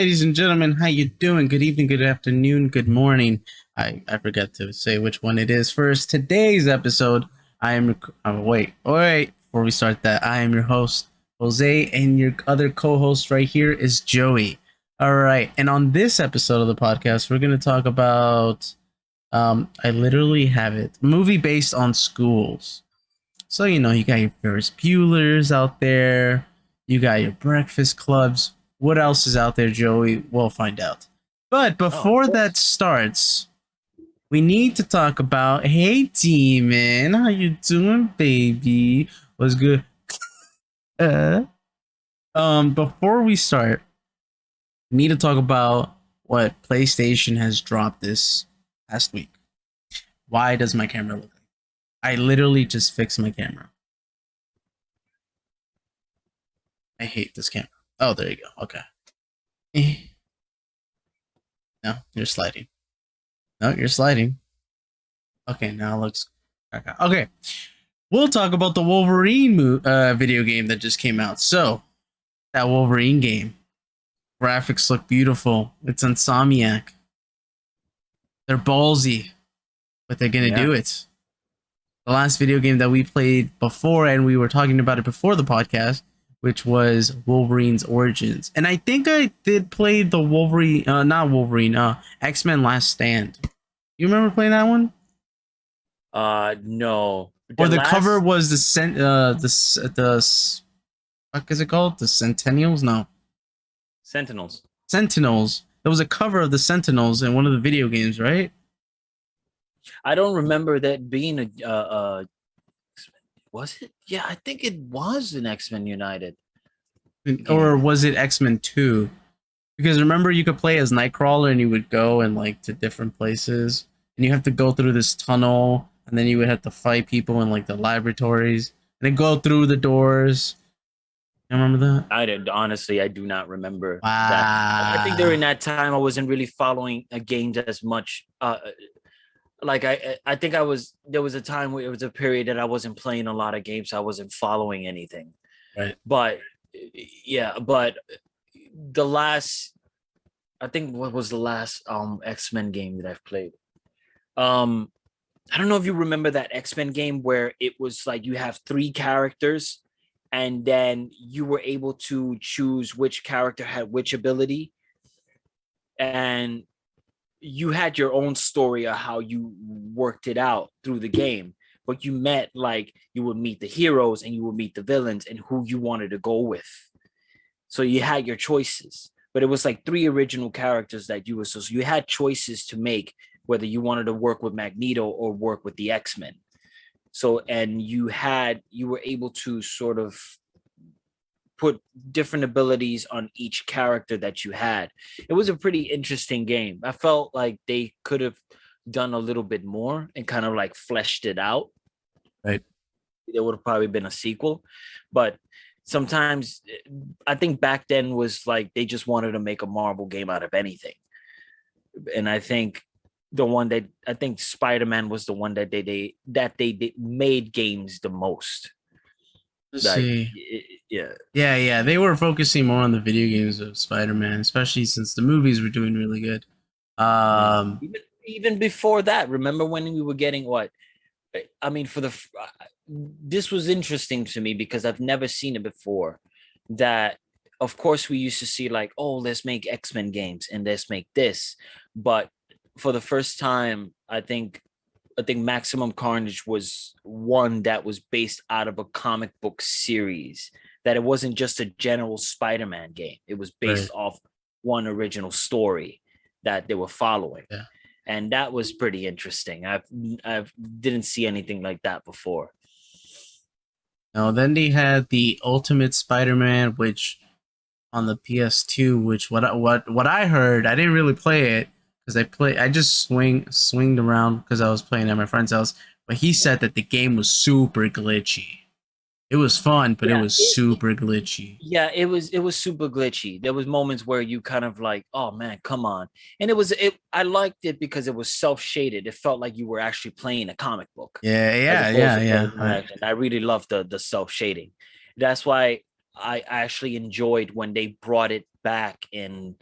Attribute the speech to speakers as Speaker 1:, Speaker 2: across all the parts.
Speaker 1: Ladies and gentlemen, how you doing? Good evening, good afternoon, good morning. I forgot to say which one it is first. Today's episode, I am wait. Before we start that, I am your host, Jose, and your other co-host right here is Joey. All right, and on this episode of the podcast, we're gonna talk about I literally have it. Movie based on schools. So you got your Ferris Bueller's out there, you got your Breakfast Clubs. What else is out there, Joey? We'll find out. But
Speaker 2: Oh, of
Speaker 1: before that
Speaker 2: course.
Speaker 1: starts, we need to talk about, hey Demon, how you doing, baby? What's good? Uh, before we start, we need to talk about what PlayStation has dropped this past week. Why does my camera look like? I literally just fixed my camera. I hate this camera. Oh, there you go. Okay. No, you're sliding. No, you're sliding. Okay, now it looks okay. We'll talk about the Wolverine video game that just came out. So, that Wolverine game. Graphics look beautiful. It's Insomniac. They're ballsy, but they're going to
Speaker 2: Yeah.
Speaker 1: do it. The last video game that we played before, and we were talking about it before the podcast, which was Wolverine's Origins. And I think I did play the Wolverine, not Wolverine, X-Men Last Stand. You remember playing that one?
Speaker 2: No.
Speaker 1: Or the cover was what is it called? The Sentinels? No,
Speaker 2: Sentinels.
Speaker 1: Sentinels. There was a cover of the Sentinels in one of the video games, right?
Speaker 2: I don't remember that being was it? Yeah, I think it was an X-Men United
Speaker 1: Or
Speaker 2: game.
Speaker 1: was it X-Men 2? Because remember, you could play as Nightcrawler and you would go and like to different places, and you have to go through this tunnel, and then you would have to fight people in like the laboratories, and then go through the doors. You remember that?
Speaker 2: I do not remember that. I think
Speaker 1: Wow.
Speaker 2: during that time I wasn't really following games as much. Like I think there was a time where it was a period that I wasn't playing a lot of games. So I wasn't following anything.
Speaker 1: Right.
Speaker 2: But yeah, but the last I think what was the last X-Men game that I've played? Um I don't know if you remember that X-Men game where it was like you have three characters and then you were able to choose which character had which ability, and you had your own story of how you worked it out through the game. But you met, like, you would meet the heroes and you would meet the villains and who you wanted to go with. So you had your choices, but it was like three original characters that you were, so you had choices to make whether you wanted to work with Magneto or work with the X-Men. So, and you were able to sort of put different abilities on each character that you had. It was a pretty interesting game. I felt like they could have done a little bit more and kind of like fleshed it out.
Speaker 1: Right.
Speaker 2: There would have probably been a sequel, but sometimes I think back then was like they just wanted to make a Marvel game out of anything. And I think the one that I think Spiderman was the one that they made games the most.
Speaker 1: Let's
Speaker 2: Like,
Speaker 1: see.
Speaker 2: yeah.
Speaker 1: Yeah. They were focusing more on the video games of Spider-Man, especially since the movies were doing really good.
Speaker 2: Yeah.
Speaker 1: Um,
Speaker 2: Even before that, remember when we were getting what? I mean, this was interesting to me because I've never seen it before. That, of course, we used to see like, oh, let's make X-Men games and let's make this, but for the first time, I think Maximum Carnage was one that was based out of a comic book series. That it wasn't just a general Spider-Man game. It was
Speaker 1: right.
Speaker 2: based off one original story that they were following,
Speaker 1: Yeah.
Speaker 2: and that was pretty interesting. I've didn't see anything like that before.
Speaker 1: Now then they had the Ultimate Spider-Man, which on the PS2, which what I heard, I didn't really play it because I just swinged around because I was playing at my friend's house. But he said that the game was super glitchy. It was fun, but it
Speaker 2: Yeah,
Speaker 1: was super glitchy.
Speaker 2: yeah, it was super glitchy. There was moments where you kind of like, oh man, come on. And I liked it because it was self-shaded. It felt like you were actually playing a comic book
Speaker 1: Yeah,
Speaker 2: as
Speaker 1: yeah,
Speaker 2: opposed
Speaker 1: yeah,
Speaker 2: to
Speaker 1: yeah.
Speaker 2: playing live action. I really loved the self-shading. That's why I actually enjoyed when they brought it back in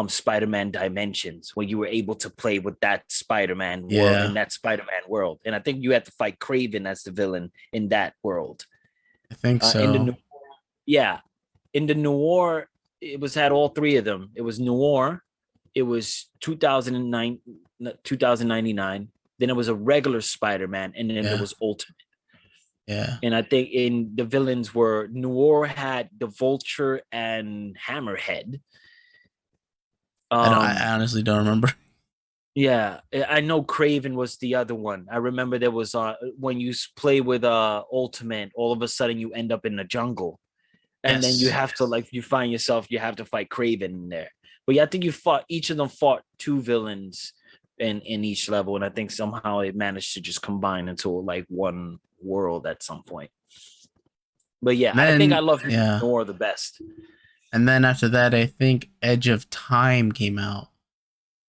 Speaker 2: Spider-Man Dimensions, where you were able to play with that Spider-Man world in
Speaker 1: Yeah,
Speaker 2: that Spider-Man world. And I think you had to fight Craven as the villain in that world.
Speaker 1: I think
Speaker 2: In the
Speaker 1: so.
Speaker 2: yeah, in the Noir, it was had all three of them. It was Noir, it was 2009, 2099. Then it was a regular Spider-Man, and then there
Speaker 1: Yeah,
Speaker 2: was Ultimate.
Speaker 1: yeah.
Speaker 2: And I think in the villains were Noir had the Vulture and Hammerhead.
Speaker 1: I honestly don't remember.
Speaker 2: Yeah, I know Craven was the other one. I remember there was when you play with Ultimate, all of a sudden you end up in the jungle, and then you
Speaker 1: Yes.
Speaker 2: have to like you find yourself you have to fight Craven in there. But yeah, I think you fought each of them fought two villains in each level, and I think somehow it managed to just combine into like one world at some point. But yeah, I think I
Speaker 1: Then
Speaker 2: love
Speaker 1: yeah,
Speaker 2: Noir the best.
Speaker 1: and then after that, I think Edge of Time came out.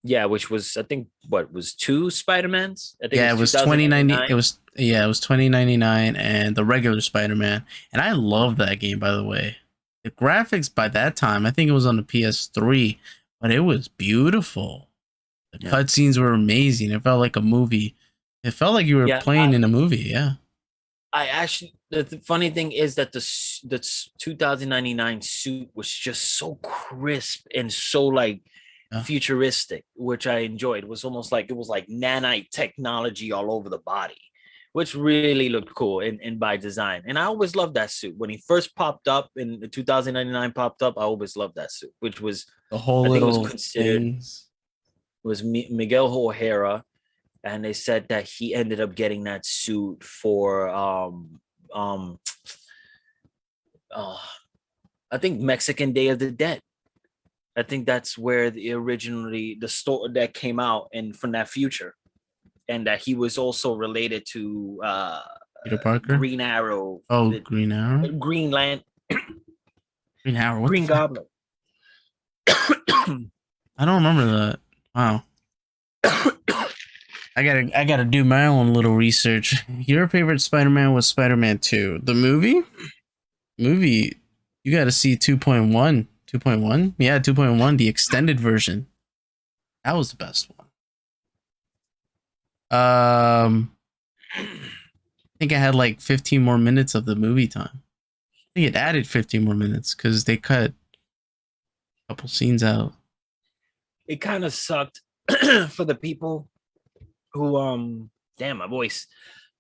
Speaker 2: Yeah, which was I think what was two Spider-Mans? I think it
Speaker 1: Yeah,
Speaker 2: was
Speaker 1: it was 2090.
Speaker 2: 2099.
Speaker 1: It was 2099 and the regular Spider-Man. And I love that game, by the way. The graphics by that time, I think it was on the PS3, but it was beautiful. The
Speaker 2: Yeah.
Speaker 1: cutscenes were amazing. It felt like a movie. It felt like you were
Speaker 2: Yeah,
Speaker 1: playing in a movie. Yeah.
Speaker 2: I actually the funny thing is that the 2099 suit was just so crisp and so like
Speaker 1: Yeah.
Speaker 2: futuristic, which I enjoyed. It was almost like it was like nanite technology all over the body, which really looked cool and by design. And I always loved that suit. When he first popped up in the 2099 popped up, I always loved that suit, which was
Speaker 1: The whole
Speaker 2: I think it was
Speaker 1: little
Speaker 2: considered
Speaker 1: things.
Speaker 2: was Miguel O'Hara, and they said that he ended up getting that suit for um uh, I think Mexican Day of the Dead. I think that's where the originally the story that came out and from that future, and that he was also related to
Speaker 1: Peter Parker.
Speaker 2: Green Arrow,
Speaker 1: Oh,
Speaker 2: the
Speaker 1: Green Arrow.
Speaker 2: Green Land,
Speaker 1: Green Arrow. What the
Speaker 2: Green
Speaker 1: fuck?
Speaker 2: Goblin.
Speaker 1: I don't remember that. Wow. I gotta do my own little research. Your favorite Spider-Man was Spider-Man 2. The movie? Movie, you gotta see 2.1. 2.1? Yeah, 2.1, the extended version. That was the best one. I think I had like 15 more minutes of the movie time. I think it added 15 more minutes because they cut a couple scenes out.
Speaker 2: It kind of sucked for the people who damn my voice.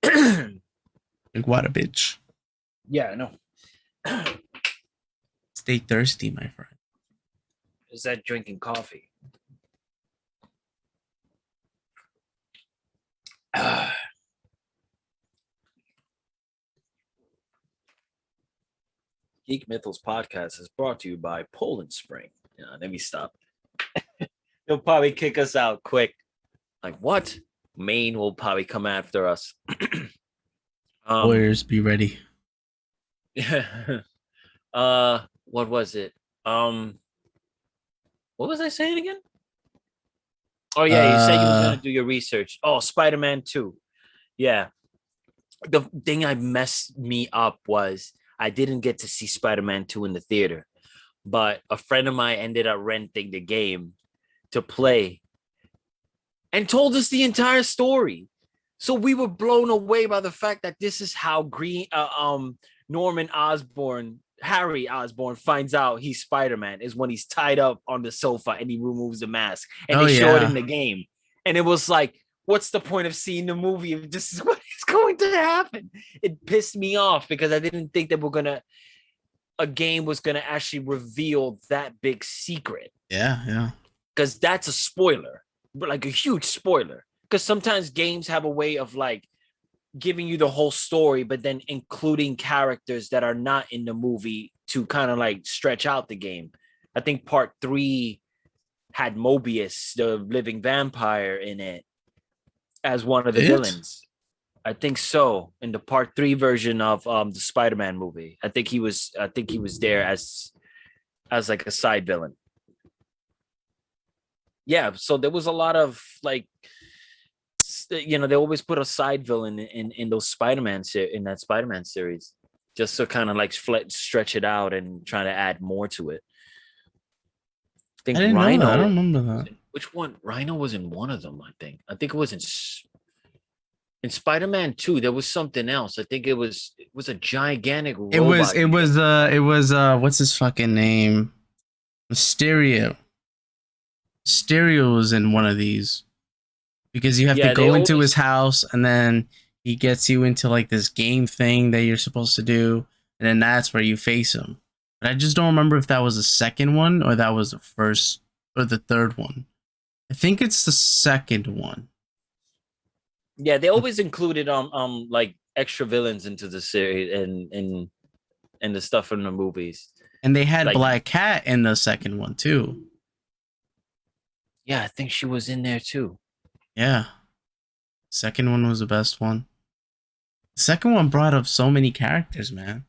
Speaker 1: Like, what a bitch.
Speaker 2: Yeah, I know.
Speaker 1: Stay thirsty, my friend.
Speaker 2: Is that drinking coffee? Geek Mythos podcast is brought to you by Poland Spring. Let me stop. They'll probably kick us out quick. Like what? Maine will probably come after us.
Speaker 1: Warriors, be ready.
Speaker 2: What was it? What was I saying again? Oh yeah, you said you were gonna do your research. Oh, Spider-Man 2. Yeah. The thing I messed me up was I didn't get to see Spider-Man 2 in the theater, but a friend of mine ended up renting the game to play and told us the entire story. So we were blown away by the fact that this is how Norman Osborn, Harry Osborn finds out he's Spider-Man is when he's tied up on the sofa and he removes the mask and
Speaker 1: Oh,
Speaker 2: they show it in
Speaker 1: yeah.
Speaker 2: the game. And it was like, what's the point of seeing the movie if this is what is going to happen? It pissed me off because I didn't think that a game was gonna actually reveal that big secret.
Speaker 1: Yeah, yeah.
Speaker 2: Because that's a spoiler, but like a huge spoiler. Because sometimes games have a way of like giving you the whole story, but then including characters that are not in the movie to kind of like stretch out the game. I think part 3 had Mobius, the living vampire, in it as one of the villains. I think so. In the part 3 version of the Spider-Man movie, I think he was there as like a side villain. Yeah, so there was a lot of like, they always put a side villain in those in that Spider-Man series, just to kind of like stretch it out and try to add more to it. I think
Speaker 1: I didn't know that. I
Speaker 2: Rhino.
Speaker 1: don't remember that.
Speaker 2: Which one? Rhino was in one of them. I think it was in Spider-Man 2. There was something else. I think it was a gigantic
Speaker 1: It was
Speaker 2: robot.
Speaker 1: what's his fucking name? Mysterio. Mysterio was in one of these because you have to
Speaker 2: Yeah, they
Speaker 1: go into his
Speaker 2: always.
Speaker 1: house and then he gets you into like this game thing that you're supposed to do, and then that's where you face him. But I just don't remember if that was the second one or that was the first or the third one. I think it's the second one.
Speaker 2: Yeah, they always included like extra villains into the series and the stuff from the movies.
Speaker 1: And they had
Speaker 2: Like,
Speaker 1: Black Cat in the second one too.
Speaker 2: yeah, I think she was in there too.
Speaker 1: Yeah. Second one was the best one. The second one brought up so many characters, man.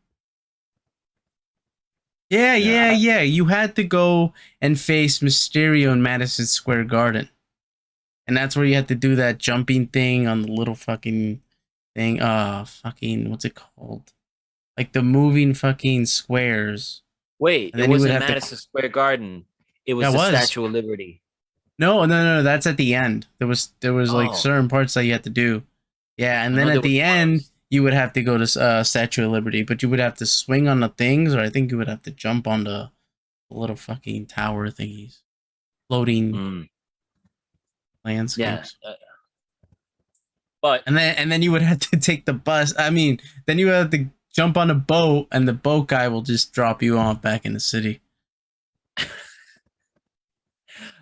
Speaker 1: Yeah,
Speaker 2: Yeah,
Speaker 1: yeah, yeah. You had to go and face Mysterio in Madison Square Garden. And that's where you had to do that jumping thing on the little fucking thing. Fucking, what's it called? Like the moving fucking squares.
Speaker 2: wait,
Speaker 1: And
Speaker 2: it
Speaker 1: then you would
Speaker 2: wasn't
Speaker 1: have to.
Speaker 2: Madison Square Garden. It was
Speaker 1: That
Speaker 2: the
Speaker 1: was.
Speaker 2: Statue of Liberty.
Speaker 1: No, no, no, no. That's at the end. There was like
Speaker 2: Oh,
Speaker 1: certain parts that you had to do. Yeah, and
Speaker 2: I
Speaker 1: then
Speaker 2: know there
Speaker 1: at
Speaker 2: was
Speaker 1: the
Speaker 2: one.
Speaker 1: end you would have to go to Statue of Liberty, but you would have to swing on the things, or I think you would have to jump on the little fucking tower thingies, floating
Speaker 2: Mm, yeah,
Speaker 1: landscapes.
Speaker 2: but
Speaker 1: And then you would have to take the bus. I mean, then you would have to jump on a boat, and the boat guy will just drop you off back in the city.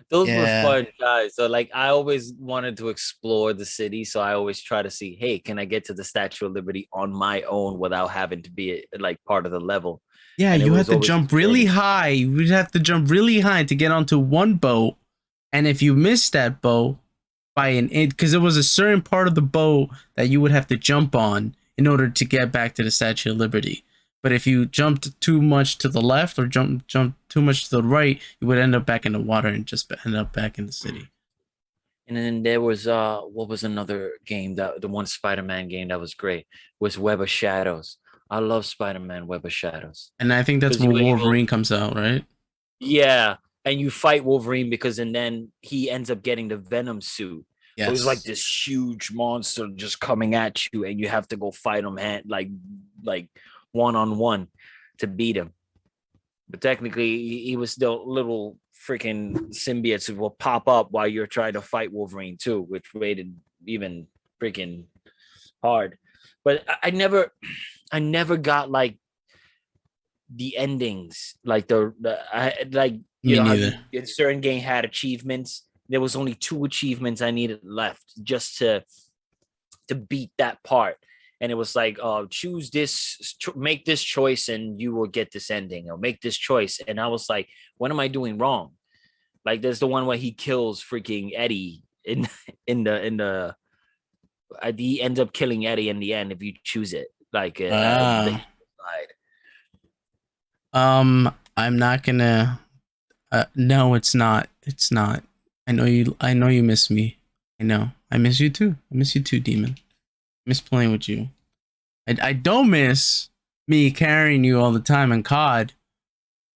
Speaker 2: those were
Speaker 1: Yeah,
Speaker 2: fun guys. So like, I always wanted to explore the city, so I always try to see, hey, can I get to the Statue of Liberty on my own without having to be like part of the level?
Speaker 1: yeah.
Speaker 2: And it
Speaker 1: You
Speaker 2: was
Speaker 1: have to
Speaker 2: always
Speaker 1: jump really
Speaker 2: exciting.
Speaker 1: high. You would have to jump really high to get onto one boat, and if you missed that boat by an inch, because it was a certain part of the boat that you would have to jump on in order to get back to the Statue of Liberty. But if you jumped too much to the left or jumped too much to the right, you would end up back in the water and just end up back in the city.
Speaker 2: And then there was what was another game, that the one Spider-Man game that was great was Web of Shadows. I love Spider-Man Web of Shadows
Speaker 1: And I think that's
Speaker 2: because
Speaker 1: where
Speaker 2: you were able,
Speaker 1: Wolverine comes out, right?
Speaker 2: yeah, and you fight Wolverine because and then he ends up getting the Venom suit. So he's like
Speaker 1: Yes.
Speaker 2: this huge monster just coming at you, and you have to go fight him like one on one to beat him. But technically, he was still little freaking symbiotes who will pop up while you're trying to fight Wolverine too, which made it even freaking hard. But I never got like the endings, like like
Speaker 1: Me
Speaker 2: how
Speaker 1: neither.
Speaker 2: you in certain game had achievements. There was only 2 achievements I needed left just to beat that part. And it was like, choose this, make this choice, and you will get this ending, or make this choice. And I was like, what am I doing wrong? Like, there's the one where he kills freaking Eddie in in the he ends up killing Eddie in the end if you choose it. Like,
Speaker 1: Ah. I'm not gonna. No, it's not. It's not. I know you. I know you miss me. I know. I miss you too. I miss you too, Demon. I miss playing with you. I don't miss me carrying you all the time in COD,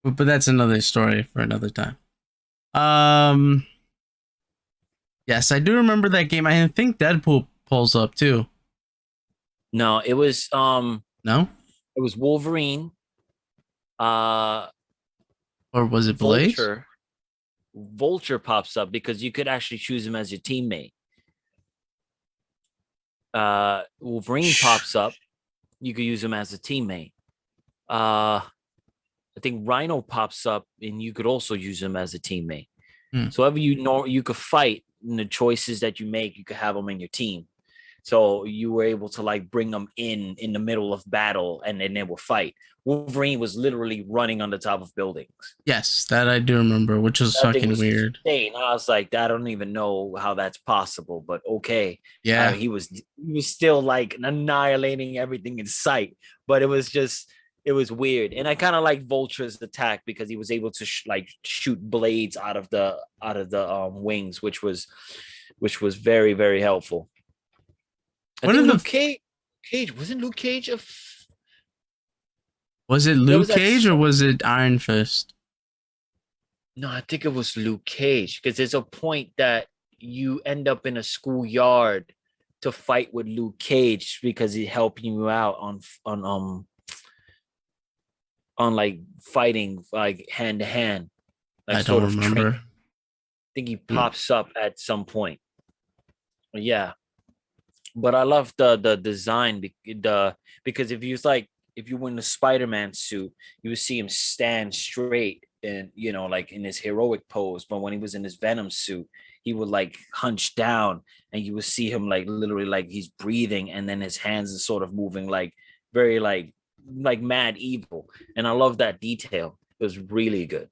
Speaker 1: but that's another story for another time. Um. Yes, I do remember that game. I think Deadpool pulls up too.
Speaker 2: No,
Speaker 1: No,
Speaker 2: it was Wolverine, uh,
Speaker 1: or was it Blaze?
Speaker 2: Vulture. Vulture pops up because you could actually choose him as your teammate. Wolverine pops up. You could use him as a teammate. I think Rhino pops up, and you could also use him as a teammate.
Speaker 1: Hmm.
Speaker 2: So whoever you know, you could fight, and the choices that you make, you could have them in your team. So you were able to like bring them in the middle of battle, and then they will fight. Wolverine was literally running on the top of buildings.
Speaker 1: Yes, that I do remember, which was
Speaker 2: That thing
Speaker 1: fucking
Speaker 2: was
Speaker 1: weird.
Speaker 2: insane. I was like, I don't even know how that's possible, but okay.
Speaker 1: Yeah.
Speaker 2: He was still like annihilating everything in sight, but it was weird. And I kind of like Vulture's attack because he was able to like shoot blades out of the wings, which was very very helpful. I
Speaker 1: One of
Speaker 2: think
Speaker 1: the
Speaker 2: Cage wasn't Luke Cage
Speaker 1: Was it
Speaker 2: there
Speaker 1: Luke
Speaker 2: was that
Speaker 1: Cage or was it Iron Fist?
Speaker 2: No, I think it was Luke Cage because there's a point that you end up in a schoolyard to fight with Luke Cage because he's helping you out on like fighting like hand to hand, like
Speaker 1: I don't
Speaker 2: sort of training.
Speaker 1: remember.
Speaker 2: I think he
Speaker 1: Mm,
Speaker 2: pops up at some point. Yeah, but I love the design because if you were in the Spider-Man suit, you would see him stand straight and like in his heroic pose. But when he was in his Venom suit, he would like hunch down, and you would see him like literally like he's breathing, and then his hands are sort of moving like very like mad evil. And I love that detail. It was really good.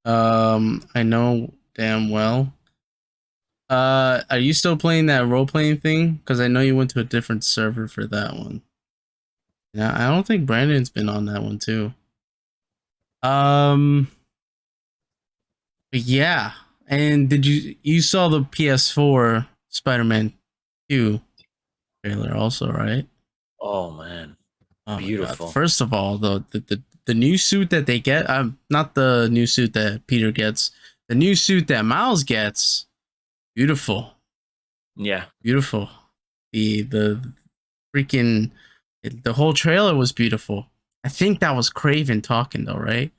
Speaker 1: I know damn well. Are you still playing that role playing thing? Because I know you went to a different server for that one. Yeah, I don't think Brandon's been on that one too. Um, but yeah. And did you saw the PS4 Spider-Man 2 trailer also, right?
Speaker 2: Oh man,
Speaker 1: Oh my god!
Speaker 2: beautiful.
Speaker 1: First of all, the new suit that they get, not the new suit that Peter gets, the new suit that Miles gets, beautiful,
Speaker 2: Yeah.
Speaker 1: beautiful. The freaking the whole trailer was beautiful. I think that was Craven talking though, right?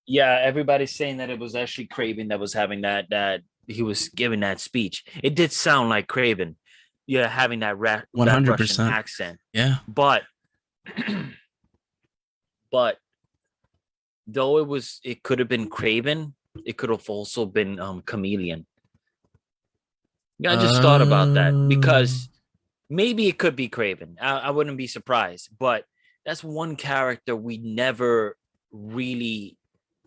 Speaker 2: Yeah, everybody's saying that it was actually Craven that was having that he was giving that speech. It did sound like Craven, yeah, having
Speaker 1: One
Speaker 2: that
Speaker 1: hundred
Speaker 2: Russian
Speaker 1: percent.
Speaker 2: accent.
Speaker 1: Yeah.
Speaker 2: But but though it could have been Craven, it could have also been Chameleon. Yeah, I just thought about that
Speaker 1: Uh,
Speaker 2: because maybe it could be Craven. I wouldn't be surprised, but that's one character we never really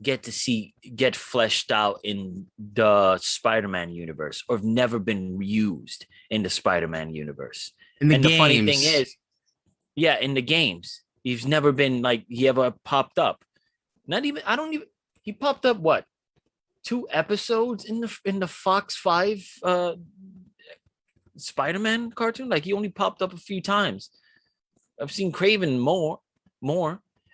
Speaker 2: get to see get fleshed out in the Spider-Man universe or have never been used in the Spider-Man universe.
Speaker 1: in the
Speaker 2: And the funny thing
Speaker 1: games,
Speaker 2: is, yeah, in the games, he's never been like he ever popped up. Not even I don't even he popped up what 2 episodes in the Fox 5 Spider-Man cartoon. Like he only popped up a few times. I've seen Craven more,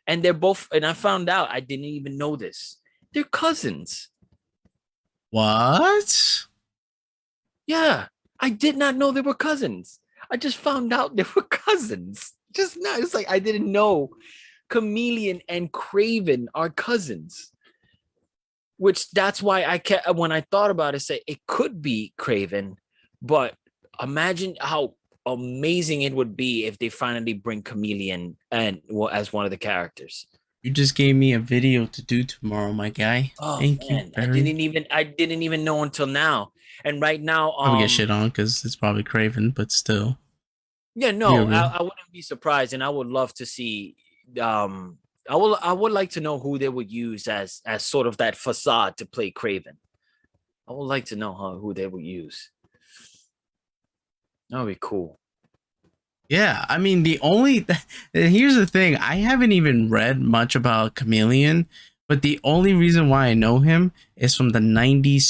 Speaker 2: and they're both. And I found out I didn't even know this. They're cousins.
Speaker 1: what?
Speaker 2: Yeah, I did not know they were cousins. I just found out they were cousins. Just now, it's like I didn't know Chameleon and Craven are cousins. Which that's why I kept when I thought about it, say it could be Craven, but imagine how amazing it would be if they finally bring Chameleon and well, as one of the characters.
Speaker 1: You just gave me a video to do tomorrow, my guy.
Speaker 2: Oh
Speaker 1: Thank you
Speaker 2: man,
Speaker 1: very.
Speaker 2: I didn't even know until now. And right now,
Speaker 1: Probably get shit on because it's probably Craven, but still,
Speaker 2: yeah,
Speaker 1: video
Speaker 2: no,
Speaker 1: real.
Speaker 2: I wouldn't be surprised, and I would love to see. I would like to know who they would use as sort of that facade to play Craven. I would like to know who they would use. That would be cool.
Speaker 1: Yeah, I mean the only here's the thing. I haven't even read much about Chameleon, but the only reason why I know him is from the '90s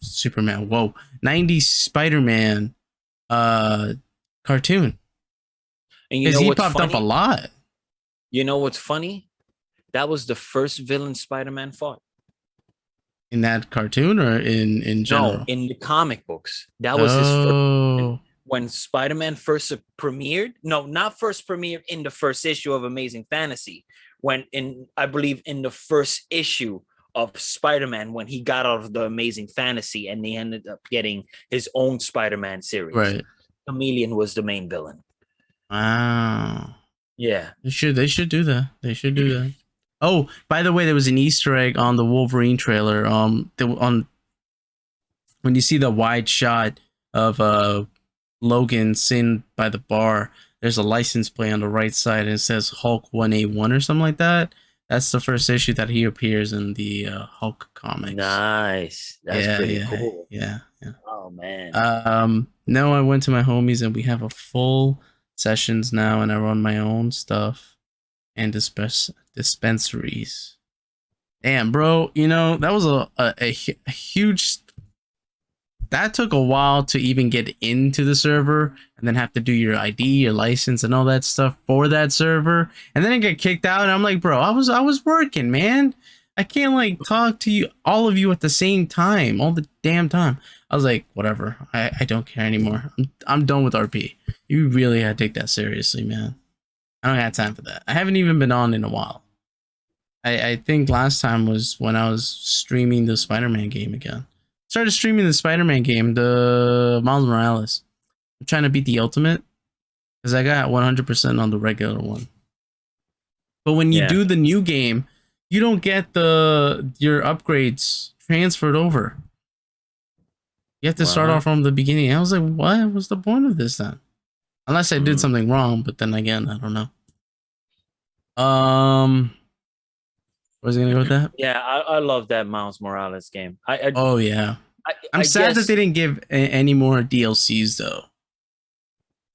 Speaker 1: Superman. Whoa, '90s Spider-Man uh cartoon
Speaker 2: And you
Speaker 1: because
Speaker 2: know
Speaker 1: he
Speaker 2: what's
Speaker 1: popped up a
Speaker 2: funny?
Speaker 1: lot
Speaker 2: You know what's funny? That was the first villain Spider-Man fought.
Speaker 1: in that cartoon or in
Speaker 2: No,
Speaker 1: general.
Speaker 2: in the comic books, that was his first.
Speaker 1: Oh,
Speaker 2: When Spider-Man first premiered, no, not first premiered in the first issue of Amazing Fantasy, when in I believe in the first issue of Spider-Man when he got out of the Amazing Fantasy and they ended up getting his own Spider-Man series.
Speaker 1: right.
Speaker 2: Chameleon was the main villain.
Speaker 1: Wow.
Speaker 2: Yeah.
Speaker 1: They should do that. They should do that. Oh, by the way, there was an Easter egg on the Wolverine trailer. On when you see the wide shot of Logan sitting by the bar, there's a license plate on the right side and it says Hulk 181 or something like that. That's the first issue that he appears in the Hulk comics.
Speaker 2: Nice. That's
Speaker 1: Yeah,
Speaker 2: pretty
Speaker 1: yeah,
Speaker 2: cool.
Speaker 1: yeah, yeah.
Speaker 2: Oh man.
Speaker 1: No, I went to my homies and we have a full sessions now, and I run my own stuff and dispensaries. Damn, bro, that was a huge. That took a while to even get into the server, and then have to do your ID, your license, and all that stuff for that server, and then I get kicked out. And I'm like, bro, I was working, man. I can't like talk to you, all of you at the same time, all the damn time. I was like, whatever. I don't care anymore. I'm done with RP. You really gotta take that seriously, man. I don't have time for that. I haven't even been on in a while. I think last time was when I was streaming the Spider-Man game again. Started streaming the Spider-Man game, the Miles Morales. I'm trying to beat the Ultimate because I got 100% on the regular one. But when you
Speaker 2: Yeah.
Speaker 1: do the new game, you don't get your upgrades transferred over. You have to start
Speaker 2: What?
Speaker 1: off from the beginning. I was like, what was the point of this then? Unless I did
Speaker 2: Mm.
Speaker 1: something wrong, but then again, I don't know. Was I gonna go with that?
Speaker 2: Yeah, I love that Miles Morales game.
Speaker 1: Oh yeah. I'm
Speaker 2: I
Speaker 1: sad that
Speaker 2: guess
Speaker 1: they didn't give any more DLCs though.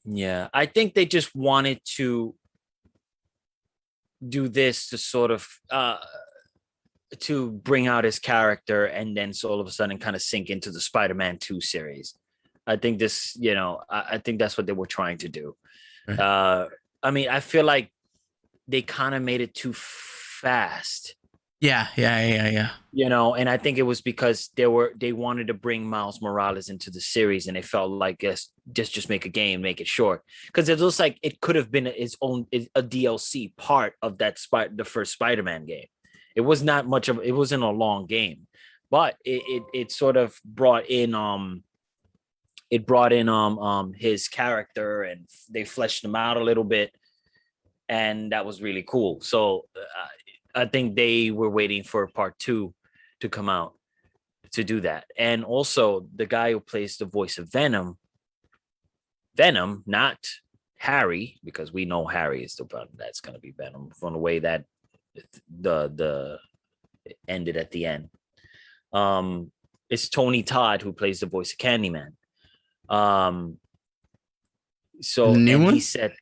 Speaker 2: yeah. I think they just wanted to do this to sort of to bring out his character and then so all of a sudden kind of sink into the Spider-Man 2 series. I think this, I think that's what they were trying to do.
Speaker 1: Right.
Speaker 2: I mean, I feel like they kind of made it too fast.
Speaker 1: Yeah.
Speaker 2: And I think it was because they wanted to bring Miles Morales into the series and they felt like, yes, just make a game, make it short, because it looks like it could have been its own a DLC part of the first Spider-Man game. It was not much of it wasn't a long game, but it sort of brought in his character and they fleshed him out a little bit, and that was really cool. So I think they were waiting for part 2 to come out to do that. And also the guy who plays the voice of Venom, not Harry, because we know Harry is the one that's going to be Venom from the way that the ended at the end. It's Tony Todd who plays the voice of Candyman.
Speaker 1: The new
Speaker 2: and
Speaker 1: one?
Speaker 2: he said,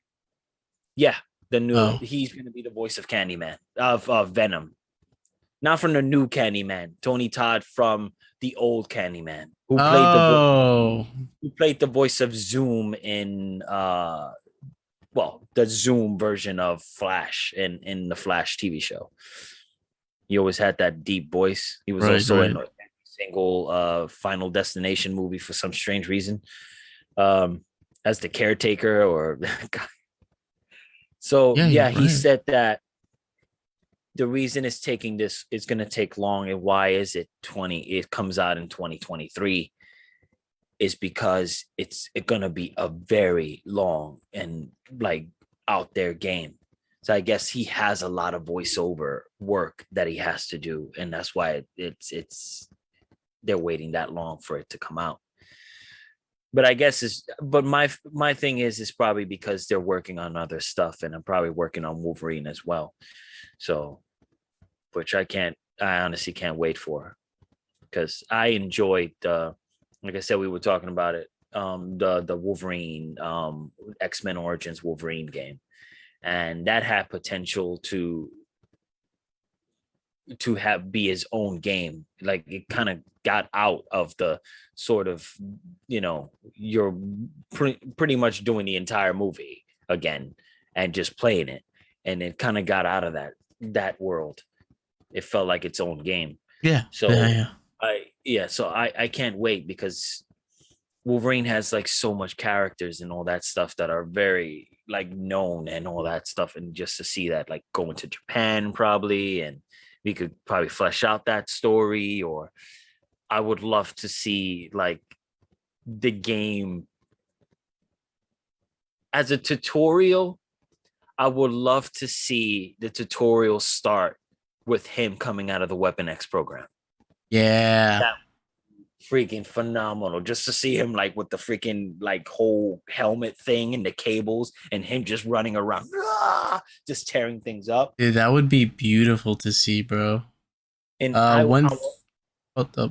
Speaker 2: yeah, the new
Speaker 1: Oh.
Speaker 2: he's going to be the voice of Candyman of Venom, not from the new Candyman. Tony Todd from the old Candyman, who played the voice of Zoom in the Zoom version of Flash in the Flash TV show. He always had that deep voice. He was also in a single Final Destination movie for some strange reason, as the caretaker or so yeah, he said that the reason it's taking this, it's going to take long, and why is it comes out in 2023, is because it's going to be a very long and like out there game. So I guess he has a lot of voiceover work that he has to do, and that's why they're waiting that long for it to come out. But I guess my thing is probably because they're working on other stuff, and I'm probably working on Wolverine as well. So, which I honestly can't wait for, because I enjoyed like I said, we were talking about it, the Wolverine, X-Men Origins Wolverine game, and that had potential to be his own game. Like, it kind of got out of the sort of, you're pretty much doing the entire movie again and just playing it, and it kind of got out of that world. It felt like its own game.
Speaker 1: Yeah.
Speaker 2: So I can't wait, because Wolverine has like so much characters and all that stuff that are very like known and all that stuff, and just to see that, like, going to Japan probably, and we could probably flesh out that story. Or I would love to see like the game as a tutorial. I would love to see the tutorial start with him coming out of the Weapon X program.
Speaker 1: Yeah.
Speaker 2: That freaking phenomenal, just to see him like with the freaking like whole helmet thing and the cables, and him just running around, just tearing things up.
Speaker 1: Dude, that would be beautiful to see, bro.
Speaker 2: And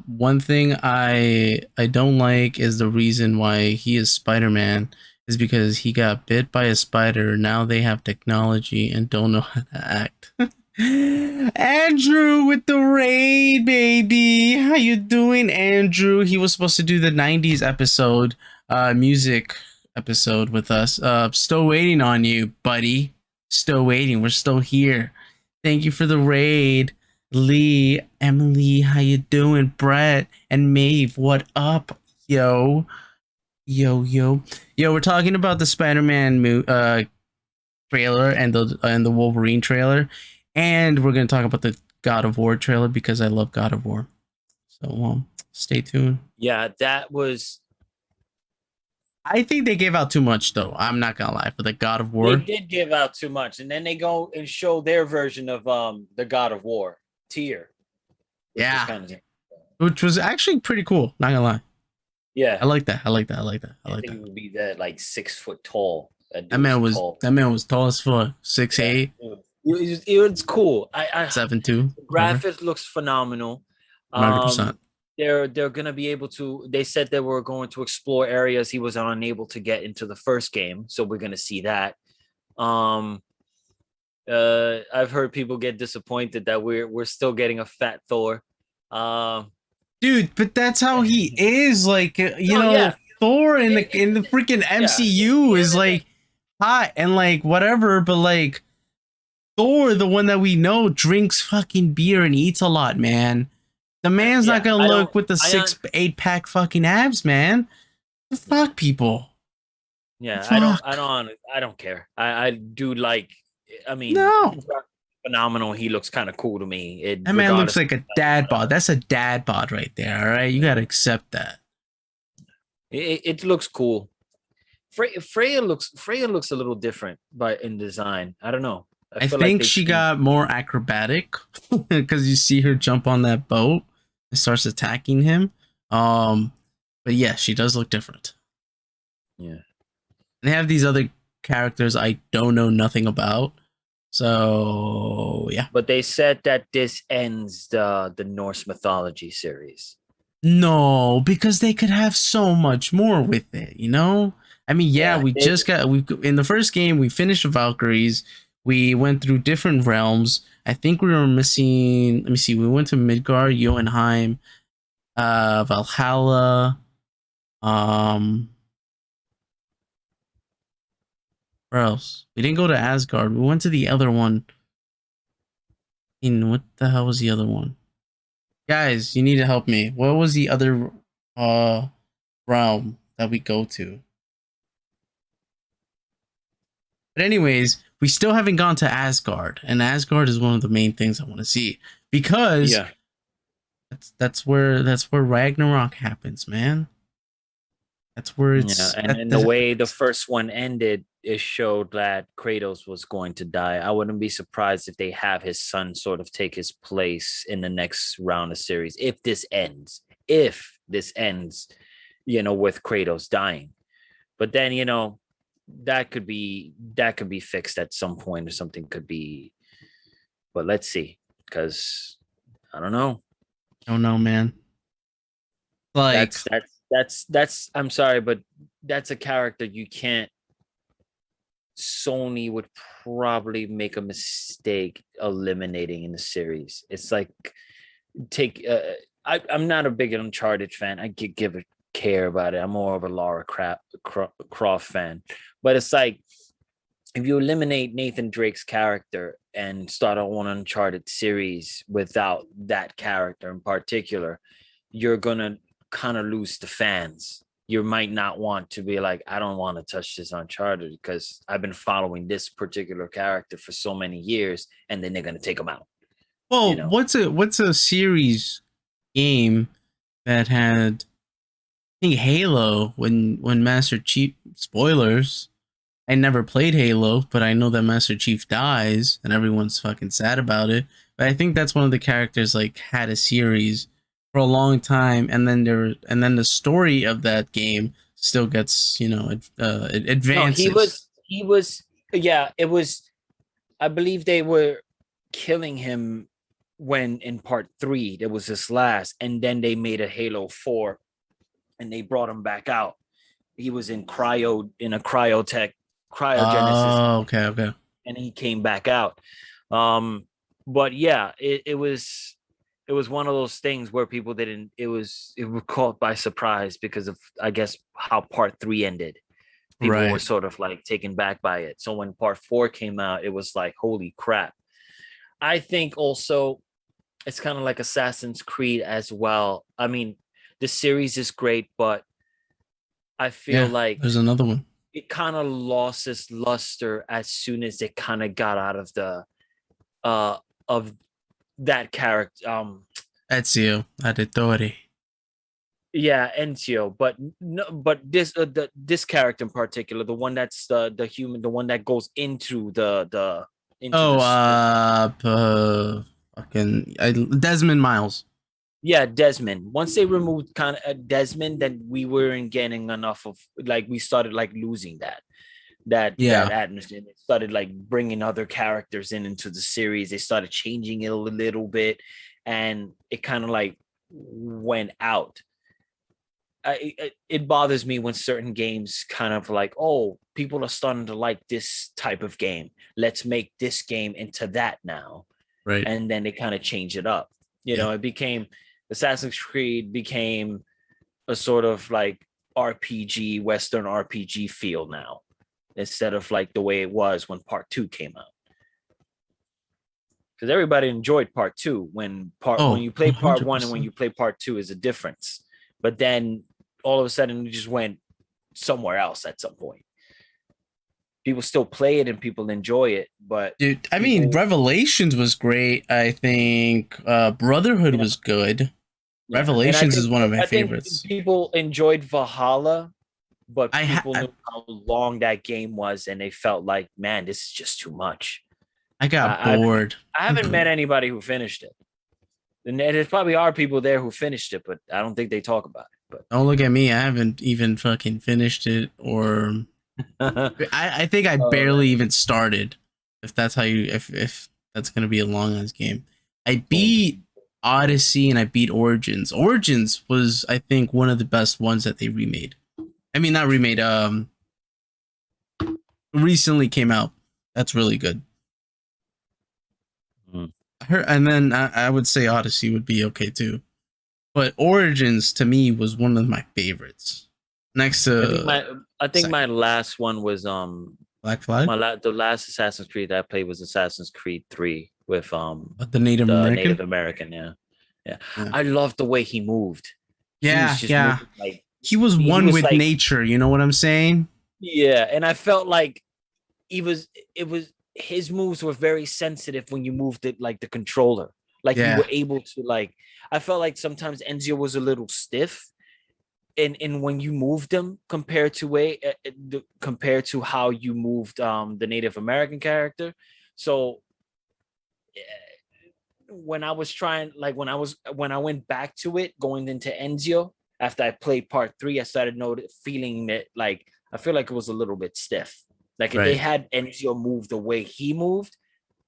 Speaker 1: one thing I don't like is the reason why he is Spider-Man is because he got bit by a spider. Now they have technology and don't know how to act. Andrew with the raid, baby. How you doing, Andrew? He was supposed to do the 90s episode, music episode with us. Still waiting on you, buddy. Still waiting. We're still here. Thank you for the raid. Lee, Emily, how you doing? Brett and Maeve, what up? Yo, yo. We're talking about the Spider-Man trailer and the Wolverine trailer, and we're gonna talk about the God of War trailer because I love God of War. So stay tuned.
Speaker 2: Yeah, that was.
Speaker 1: I think they gave out too much though. I'm not gonna lie for the God of
Speaker 2: They
Speaker 1: War.
Speaker 2: did give out too much, and then they go and show their version of the God of War tier, which was
Speaker 1: Yeah,
Speaker 2: kind of
Speaker 1: which was actually pretty cool. Not gonna lie.
Speaker 2: yeah.
Speaker 1: I like that. I like that. I like that. I
Speaker 2: I
Speaker 1: like
Speaker 2: think
Speaker 1: that.
Speaker 2: it would be that like 6 foot tall. That
Speaker 1: That
Speaker 2: dude was
Speaker 1: man was
Speaker 2: tall.
Speaker 1: that man was tall as fuck. Six
Speaker 2: Yeah,
Speaker 1: eight,
Speaker 2: it was cool. I
Speaker 1: 7'2",
Speaker 2: the
Speaker 1: whatever.
Speaker 2: graphics looks phenomenal.
Speaker 1: 100%.
Speaker 2: They're gonna be able to. They said they were going to explore areas he was unable to get into the first game, so we're gonna see that. Um, I've heard people get disappointed that we're still getting a fat Thor. Um,
Speaker 1: Dude, but that's how he is. Like,
Speaker 2: no, yeah,
Speaker 1: Thor in
Speaker 2: it,
Speaker 1: the freaking
Speaker 2: yeah,
Speaker 1: MCU
Speaker 2: yeah,
Speaker 1: is like hot and like whatever, but like Thor, the one that we know, drinks fucking beer and eats a lot, man. The man's not
Speaker 2: yeah.
Speaker 1: gonna
Speaker 2: I don't.
Speaker 1: look with the
Speaker 2: I don't.
Speaker 1: 6 8 pack fucking abs, man. Fuck people.
Speaker 2: Yeah,
Speaker 1: Fuck.
Speaker 2: I don't care. I do like. I mean,
Speaker 1: No.
Speaker 2: phenomenal. He looks kind of cool to me.
Speaker 1: That man looks
Speaker 2: Regardless.
Speaker 1: like a dad bod. That's a dad bod right there. All right, you gotta accept that.
Speaker 2: It looks cool. Freya looks a little different, but in design, I don't know. I
Speaker 1: I
Speaker 2: feel like
Speaker 1: think
Speaker 2: they
Speaker 1: she
Speaker 2: changed.
Speaker 1: got more acrobatic because you see her jump on that boat and starts attacking him. Um, but yeah, she does look different.
Speaker 2: Yeah,
Speaker 1: They have these other characters I don't know nothing about. So yeah,
Speaker 2: but they said that this ends the Norse mythology series.
Speaker 1: no, because they could have so much more with it. I mean, yeah,
Speaker 2: Yeah,
Speaker 1: we just got we in the first game we finished the Valkyries. We went through different realms. I think we were missing. Let me see. We went to Midgard, Jotunheim, Valhalla. Um, where else? We didn't go to Asgard. We went to the other one. In what the hell was the other one? Guys, you need to help me. What was the other realm that we go to? But anyways, we still haven't gone to Asgard, and Asgard is one of the main things I want to see because
Speaker 2: yeah.
Speaker 1: that's where Ragnarok happens, man. That's where
Speaker 2: Yeah,
Speaker 1: it's
Speaker 2: and
Speaker 1: that,
Speaker 2: in the
Speaker 1: that
Speaker 2: way the first one ended, it showed that Kratos was going to die. I wouldn't be surprised if they have his son sort of take his place in the next round of series if this ends. If this ends, with Kratos dying. But then, that could be fixed at some point or something could be. But let's see, because I don't know.
Speaker 1: I don't know, man. Like,
Speaker 2: That's I'm sorry, but that's a character you can't. Sony would probably make a mistake eliminating in the series. It's like take I'm not a big Uncharted fan. I could give a care about it. I'm more of a Lara Croft fan. But it's like if you eliminate Nathan Drake's character and start on an Uncharted series without that character in particular, you're gonna kind of lose the fans. You might not want to be like, I don't want to touch this Uncharted because I've been following this particular character for so many years, and then they're gonna take them out. You
Speaker 1: well,
Speaker 2: know,
Speaker 1: what's a series game that had I think Halo when Master Chief spoilers. I never played Halo, but I know that Master Chief dies and everyone's fucking sad about it. But I think that's one of the characters like had a series for a long time, and then the story of that game still gets it
Speaker 2: no, he
Speaker 1: advances.
Speaker 2: was he was yeah, it was. I believe they were killing him when in part 3 there was this last, and then they made a Halo 4 and they brought him back out. He was in a cryogenesis,
Speaker 1: Oh, okay, okay.
Speaker 2: and he came back out. But yeah, it was one of those things where people didn't. It was caught by surprise because of, I guess, how part 3 ended. People were
Speaker 1: Right.
Speaker 2: sort of like taken back by it. So when part 4 came out, it was like, holy crap. I think also it's kind of like Assassin's Creed as well. I mean, the series is great, but I feel
Speaker 1: Yeah,
Speaker 2: like
Speaker 1: there's another one.
Speaker 2: it kind of lost its luster as soon as it kind of got out of the uh of that character.
Speaker 1: Ezio Auditore.
Speaker 2: Yeah, Enzio, but no, but this character in particular, the one that's the human, the one that goes into the into
Speaker 1: Oh,
Speaker 2: the
Speaker 1: Desmond Miles.
Speaker 2: yeah, Desmond. Once they removed kind of Desmond, then we weren't getting enough of, like, we started like losing that
Speaker 1: Yeah,
Speaker 2: atmosphere. They started like bringing other characters into the series. They started changing it a little bit, and it kind of like went out. It bothers me when certain games kind of like, oh, people are starting to like this type of game. Let's make this game into that now,
Speaker 1: right.
Speaker 2: and then they kind of change it up. You
Speaker 1: Yeah.
Speaker 2: know, it became Assassin's Creed became a sort of like RPG, Western RPG feel now, instead of like the way it was when Part Two came out. Because everybody enjoyed Part Two. When
Speaker 1: Oh,
Speaker 2: you play Part One and when
Speaker 1: 100%.
Speaker 2: you play Part Two is a difference. But then all of a sudden it just went somewhere else at some point. People still play it and people enjoy it, but
Speaker 1: Dude, I mean,
Speaker 2: people,
Speaker 1: Revelations was great. I think Brotherhood
Speaker 2: yeah,
Speaker 1: was good.
Speaker 2: yeah. And
Speaker 1: Revelations is one of my
Speaker 2: I think
Speaker 1: favorites.
Speaker 2: people enjoyed Valhalla, but
Speaker 1: I
Speaker 2: people
Speaker 1: ha-
Speaker 2: knew how long that game was, and they felt like, man, this is just too much.
Speaker 1: I got
Speaker 2: I, I've
Speaker 1: bored.
Speaker 2: I haven't met anybody who finished it, and there's probably are people there who finished it, but I don't think they talk about
Speaker 1: Don't look at me. I haven't even fucking finished it, or
Speaker 2: it.
Speaker 1: I think I
Speaker 2: Oh
Speaker 1: barely
Speaker 2: man,
Speaker 1: even started. If that's how you, if that's gonna be a long ass game, I
Speaker 2: boom.
Speaker 1: beat Odyssey and I beat Origins. Origins was, I think, one of the best ones that they remade. I mean, not remade. Recently came out. That's really good.
Speaker 2: Mm.
Speaker 1: And then I would say Odyssey would be okay too. But Origins to me was one of my favorites. Next
Speaker 2: I think my
Speaker 1: to
Speaker 2: I think my
Speaker 1: second,
Speaker 2: last one was
Speaker 1: Black Flag,
Speaker 2: the last Assassin's Creed that I played was Assassin's Creed 3 with
Speaker 1: but the Native
Speaker 2: the Native
Speaker 1: American.
Speaker 2: American. Yeah, yeah.
Speaker 1: Yeah,
Speaker 2: I loved the way he moved. He was
Speaker 1: yeah,
Speaker 2: just
Speaker 1: yeah.
Speaker 2: moving like
Speaker 1: He was
Speaker 2: he
Speaker 1: one
Speaker 2: was
Speaker 1: with
Speaker 2: like,
Speaker 1: nature. You know what I'm saying?
Speaker 2: yeah, and I felt like he was it was his moves were very sensitive when you moved it like the controller. Like you
Speaker 1: Yeah,
Speaker 2: were able to like, I felt like sometimes Enzio was a little stiff in when you moved them compared to how you moved the Native American character. So when I was trying, like when I went back to it, going into Enzio after I played part three, I started feeling that, like, I feel like it was a little bit stiff. Like if they
Speaker 1: right.
Speaker 2: had Enzio move the way he moved,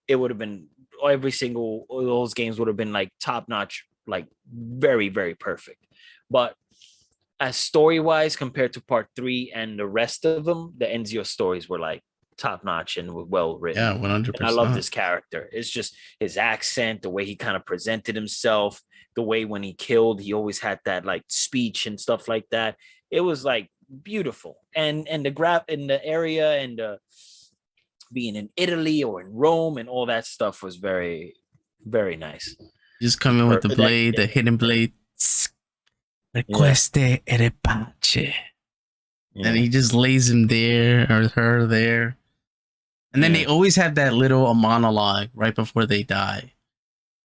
Speaker 2: it would have been, every single of those games would have been like top notch, like very, very perfect. But as story wise, compared to part three and the rest of them, the Enzio stories were like top notch and well written.
Speaker 1: Yeah, 100.
Speaker 2: And I love
Speaker 1: percent
Speaker 2: this character. It's just his accent, the way he kind of presented himself, the way when he killed, he always had that like speech and stuff like that. It was like beautiful. And the graph in the area and being in Italy or in Rome and all that stuff was very, very nice.
Speaker 1: Just come in with the
Speaker 2: That,
Speaker 1: blade, the hidden blade.
Speaker 2: yeah,
Speaker 1: Requeste e pace. And
Speaker 2: yeah,
Speaker 1: he just lays him there or her there. And then they
Speaker 2: yeah,
Speaker 1: always have that little monologue right before they die.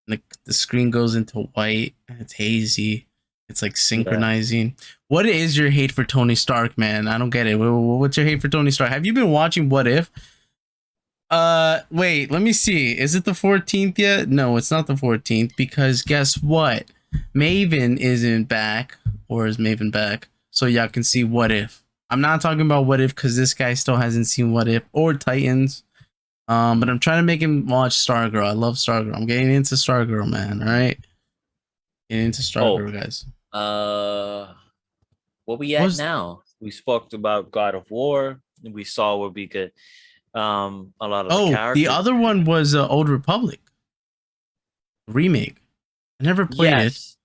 Speaker 1: And the screen goes into white and it's hazy. It's like
Speaker 2: yeah.
Speaker 1: synchronizing. What is your hate for Tony Stark, man? I don't get it. What's your hate for Tony Stark? Have you been watching What If? Wait, let me see. Is it the 14th yet? No, it's not the 14th because guess what? Maven isn't back, or is Maven back? So y'all can see What If. I'm not talking about What If because this guy still hasn't seen What If or Titans. But I'm trying to make him watch Stargirl. I love Stargirl. I'm getting into Stargirl, man. All right, getting into
Speaker 2: Oh,
Speaker 1: Stargirl, guys.
Speaker 2: what we
Speaker 1: What
Speaker 2: at
Speaker 1: was
Speaker 2: now? We spoke about God of War. And we saw where we could a lot of the
Speaker 1: the
Speaker 2: characters.
Speaker 1: other one was Old Republic remake. I never played it,
Speaker 2: Yes,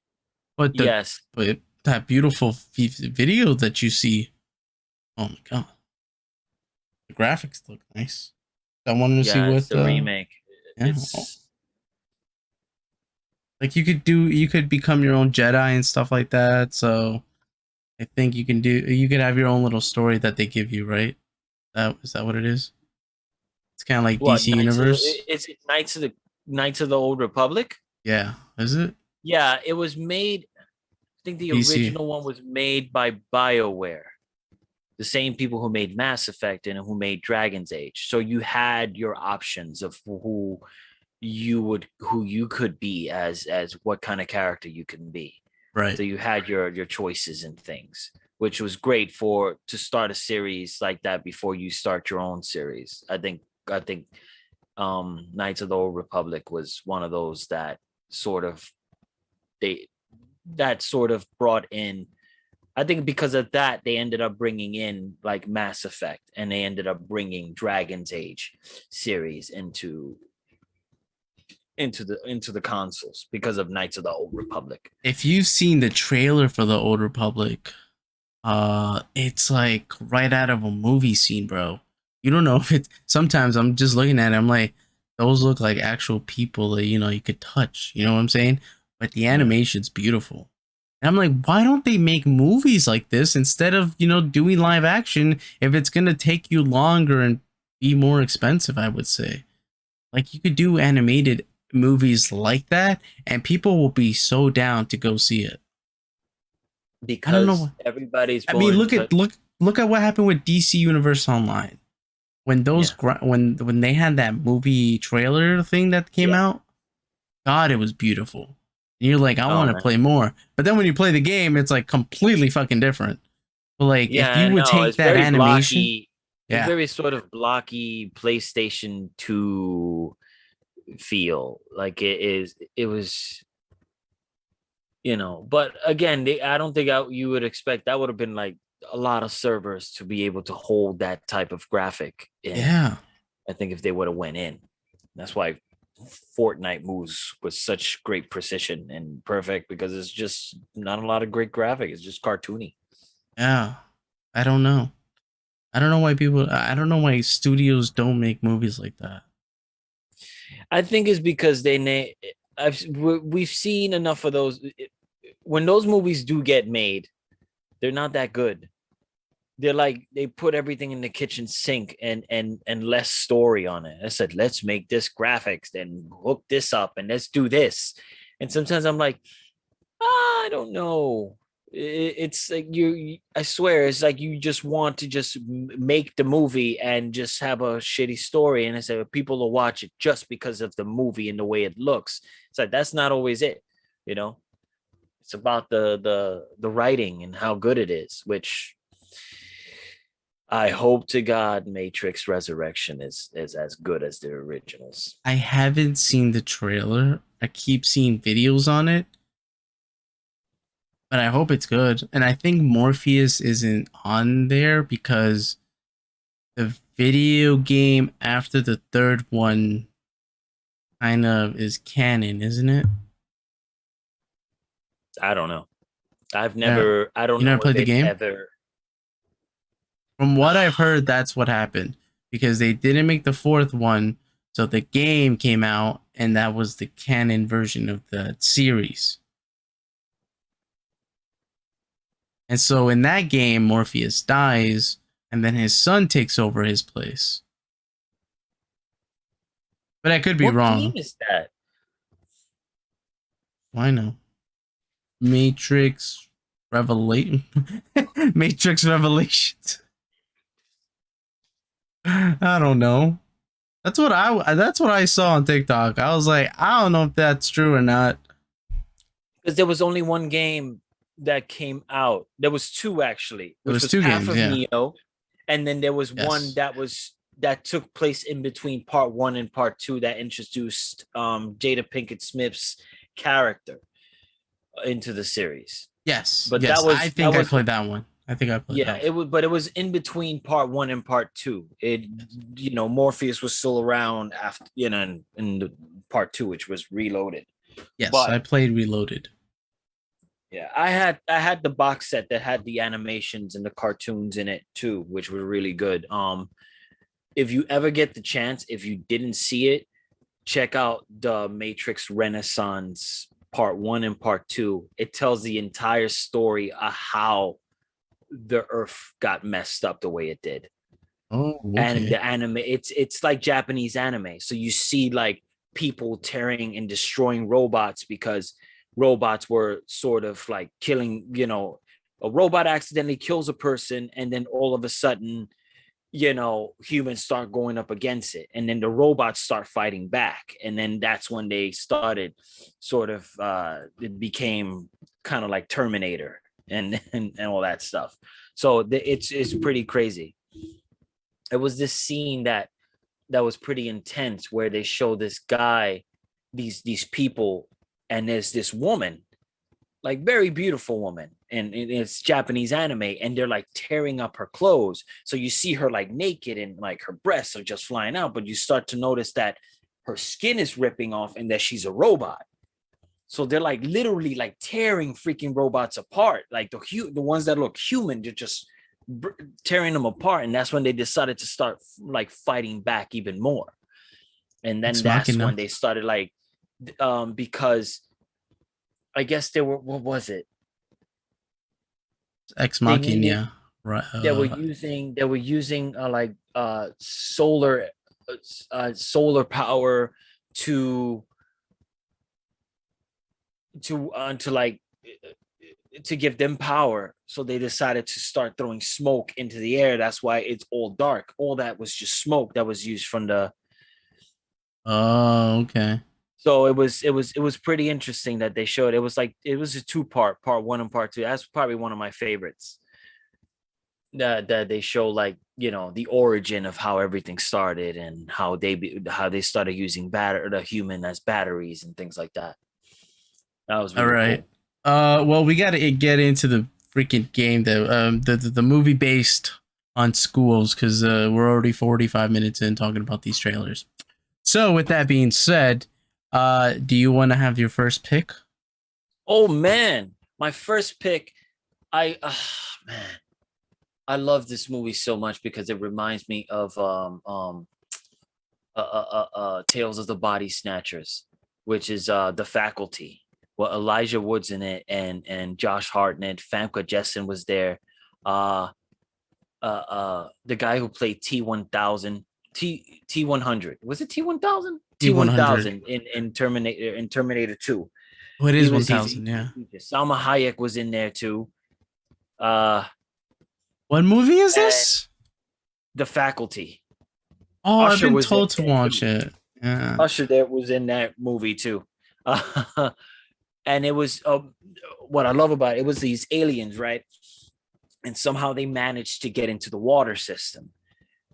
Speaker 1: but
Speaker 2: yes,
Speaker 1: that beautiful video that you see. Oh my god, the graphics look nice. I wanted to see
Speaker 2: yeah. It's
Speaker 1: what.
Speaker 2: the remake.
Speaker 1: Yeah. Oh,
Speaker 2: It's
Speaker 1: Like you could become your own Jedi and stuff like that. So I think you could have your own little story that they give you, right? That is that what it is? It's kind of like
Speaker 2: What
Speaker 1: DC
Speaker 2: Knights of the
Speaker 1: Universe.
Speaker 2: is it Knights of the Old Republic?
Speaker 1: Yeah, is it
Speaker 2: Yeah, it was made. I think the
Speaker 1: DC?
Speaker 2: original one was made by BioWare, the same people who made Mass Effect and who made Dragon's Age. So you had your options of who you could be as what kind of character you can be.
Speaker 1: Right.
Speaker 2: So you had your choices and things, which was great for to start a series like that before you start your own series. I think Knights of the Old Republic was one of those that sort of they that sort of brought in. I think because of that, they ended up bringing in like Mass Effect, and they ended up bringing Dragon's Age series into the consoles because of Knights of the Old Republic.
Speaker 1: If you've seen the trailer for the Old Republic, it's like right out of a movie scene, bro. You don't know if it's. Sometimes I'm just looking at it. I'm like, those look like actual people that you could touch. You know what I'm saying? But the
Speaker 2: Yeah.
Speaker 1: animation's beautiful. And I'm like, why don't they make movies like this instead of doing live action? If it's gonna take you longer and be more expensive, I would say. Like you could do animated movies like that, and people will be so down to go see it. I don't know.
Speaker 2: Because everybody's
Speaker 1: I mean,
Speaker 2: going to
Speaker 1: look at what happened with DC Universe Online when
Speaker 2: yeah.
Speaker 1: when they had that movie trailer thing that came
Speaker 2: Yeah.
Speaker 1: out. God, it was beautiful. And you're like, I
Speaker 2: Oh
Speaker 1: want to
Speaker 2: man.
Speaker 1: play more. But then when you play the game, it's like completely fucking different. But like, if
Speaker 2: Yeah,
Speaker 1: you would
Speaker 2: no,
Speaker 1: take
Speaker 2: it's
Speaker 1: that
Speaker 2: very
Speaker 1: animation,
Speaker 2: blocky. It's
Speaker 1: yeah,
Speaker 2: very sort of blocky PlayStation 2 feel. Like it was, but again, I don't think you would expect that would have been like a lot of servers to be able to hold that type of graphic in.
Speaker 1: yeah,
Speaker 2: I think if they would have went in. That's why Fortnite moves with such great precision and perfect because it's just not a lot of great graphic. It's just cartoony.
Speaker 1: yeah. I don't know. I don't know why people. I don't know why studios don't make movies like that.
Speaker 2: I think it's because we've seen enough of those. When those movies do get made, they're not that good. They're like they put everything in the kitchen sink and less story on it. I said, let's make this graphics, then hook this up, and let's do this. And sometimes I'm like, I don't know. It's like I swear, it's like you just want to just make the movie and just have a shitty story. And I said, people will watch it just because of the movie and the way it looks. It's like, that's not always it, you know? It's about the writing and how good it is, which I hope to God Matrix Resurrection is as good as the originals.
Speaker 1: I haven't seen the trailer. I keep seeing videos on it, but I hope it's good. And I think Morpheus isn't on there because the video game after the third one kind of is canon, isn't it?
Speaker 2: I don't know.
Speaker 1: Yeah.
Speaker 2: I don't
Speaker 1: You
Speaker 2: know
Speaker 1: never
Speaker 2: if
Speaker 1: played the
Speaker 2: they've
Speaker 1: game?
Speaker 2: ever.
Speaker 1: From what I've heard, that's what happened because they didn't make the fourth one, so the game came out, and that was the canon version of the series. And so in that game, Morpheus dies, and then his son takes over his place. But I could be
Speaker 2: What game
Speaker 1: wrong.
Speaker 2: is that?
Speaker 1: Why no? Matrix Revelation. Matrix Revelations. I don't know. That's what I saw on TikTok. I was like, I don't know if that's true or not.
Speaker 2: Because there was only one game that came out. There was two actually,
Speaker 1: There
Speaker 2: which
Speaker 1: was
Speaker 2: was
Speaker 1: two
Speaker 2: Path
Speaker 1: games,
Speaker 2: of
Speaker 1: yeah.
Speaker 2: Neo, and then there was one
Speaker 1: Yes.
Speaker 2: that took place in between part one and part two that introduced Jada Pinkett Smith's character into the series.
Speaker 1: Yes.
Speaker 2: But
Speaker 1: Yes. I
Speaker 2: that
Speaker 1: think I
Speaker 2: was
Speaker 1: played that one. I think I played
Speaker 2: yeah,
Speaker 1: that
Speaker 2: it
Speaker 1: one.
Speaker 2: was, but it was in between part one and part two.
Speaker 1: Yes.
Speaker 2: Morpheus was still around after, in the part two, which was Reloaded.
Speaker 1: Yes,
Speaker 2: But
Speaker 1: I played Reloaded.
Speaker 2: yeah, I had the box set that had the animations and the cartoons in it too, which were really good. If you ever get the chance, if you didn't see it, check out the Matrix Renaissance part one and part two, it tells the entire story of how the Earth got messed up the way it did.
Speaker 1: Oh,
Speaker 2: And
Speaker 1: okay.
Speaker 2: the anime, it's like Japanese anime. So you see like people tearing and destroying robots because robots were sort of like killing, a robot accidentally kills a person, and then all of a sudden, humans start going up against it, and then the robots start fighting back, and then that's when they started sort of it became kind of like Terminator and all that stuff. So it's pretty crazy. It was this scene that was pretty intense where they show this guy, these people, and there's this woman, like very beautiful woman, and it's Japanese anime, and they're like tearing up her clothes. So you see her like naked and like her breasts are just flying out, but you start to notice that her skin is ripping off and that she's a robot. So they're like literally like tearing freaking robots apart, like the ones that look human, they're just tearing them apart. And that's when they decided to start like fighting back even more. And then
Speaker 1: Ex
Speaker 2: that's when
Speaker 1: Machina.
Speaker 2: they started like because I guess they were, what was it?
Speaker 1: Ex
Speaker 2: They needed
Speaker 1: Machina. Right.
Speaker 2: they were using like solar power to to like to give them power. So they decided to start throwing smoke into the air. That's why it's all dark. All that was just smoke that was used from the.
Speaker 1: Oh, okay.
Speaker 2: So it was pretty interesting that they showed. It was like it was a part one and part two. That's probably one of my favorites. That they show like the origin of how everything started and how they started using the human as batteries and things like that. That was
Speaker 1: All
Speaker 2: really
Speaker 1: right.
Speaker 2: cool.
Speaker 1: Well, we got to get into the freaking game, though. The movie based on schools, because we're already 45 minutes in talking about these trailers. So, with that being said, do you want to have your first pick?
Speaker 2: Oh man, my first pick. Man, I love this movie so much because it reminds me of Tales of the Body Snatchers, which is The Faculty. Well, Elijah Wood's in it, and Josh Hartnett, Famke Jessen was there. The guy who played T-1000, T-100, was it T-1000?
Speaker 1: T-100.
Speaker 2: T-1000 in Terminator 2.
Speaker 1: Oh, it
Speaker 2: He
Speaker 1: is
Speaker 2: was he's
Speaker 1: 1000, yeah.
Speaker 2: Salma Hayek was in there too. Uh,
Speaker 1: What movie is
Speaker 2: and
Speaker 1: this?
Speaker 2: The Faculty.
Speaker 1: Oh, I've
Speaker 2: Usher
Speaker 1: been
Speaker 2: was in
Speaker 1: told to
Speaker 2: there
Speaker 1: watch
Speaker 2: too.
Speaker 1: it. Yeah.
Speaker 2: Usher there was in that movie too. And it was what I love about it was these aliens, right? And somehow they managed to get into the water system,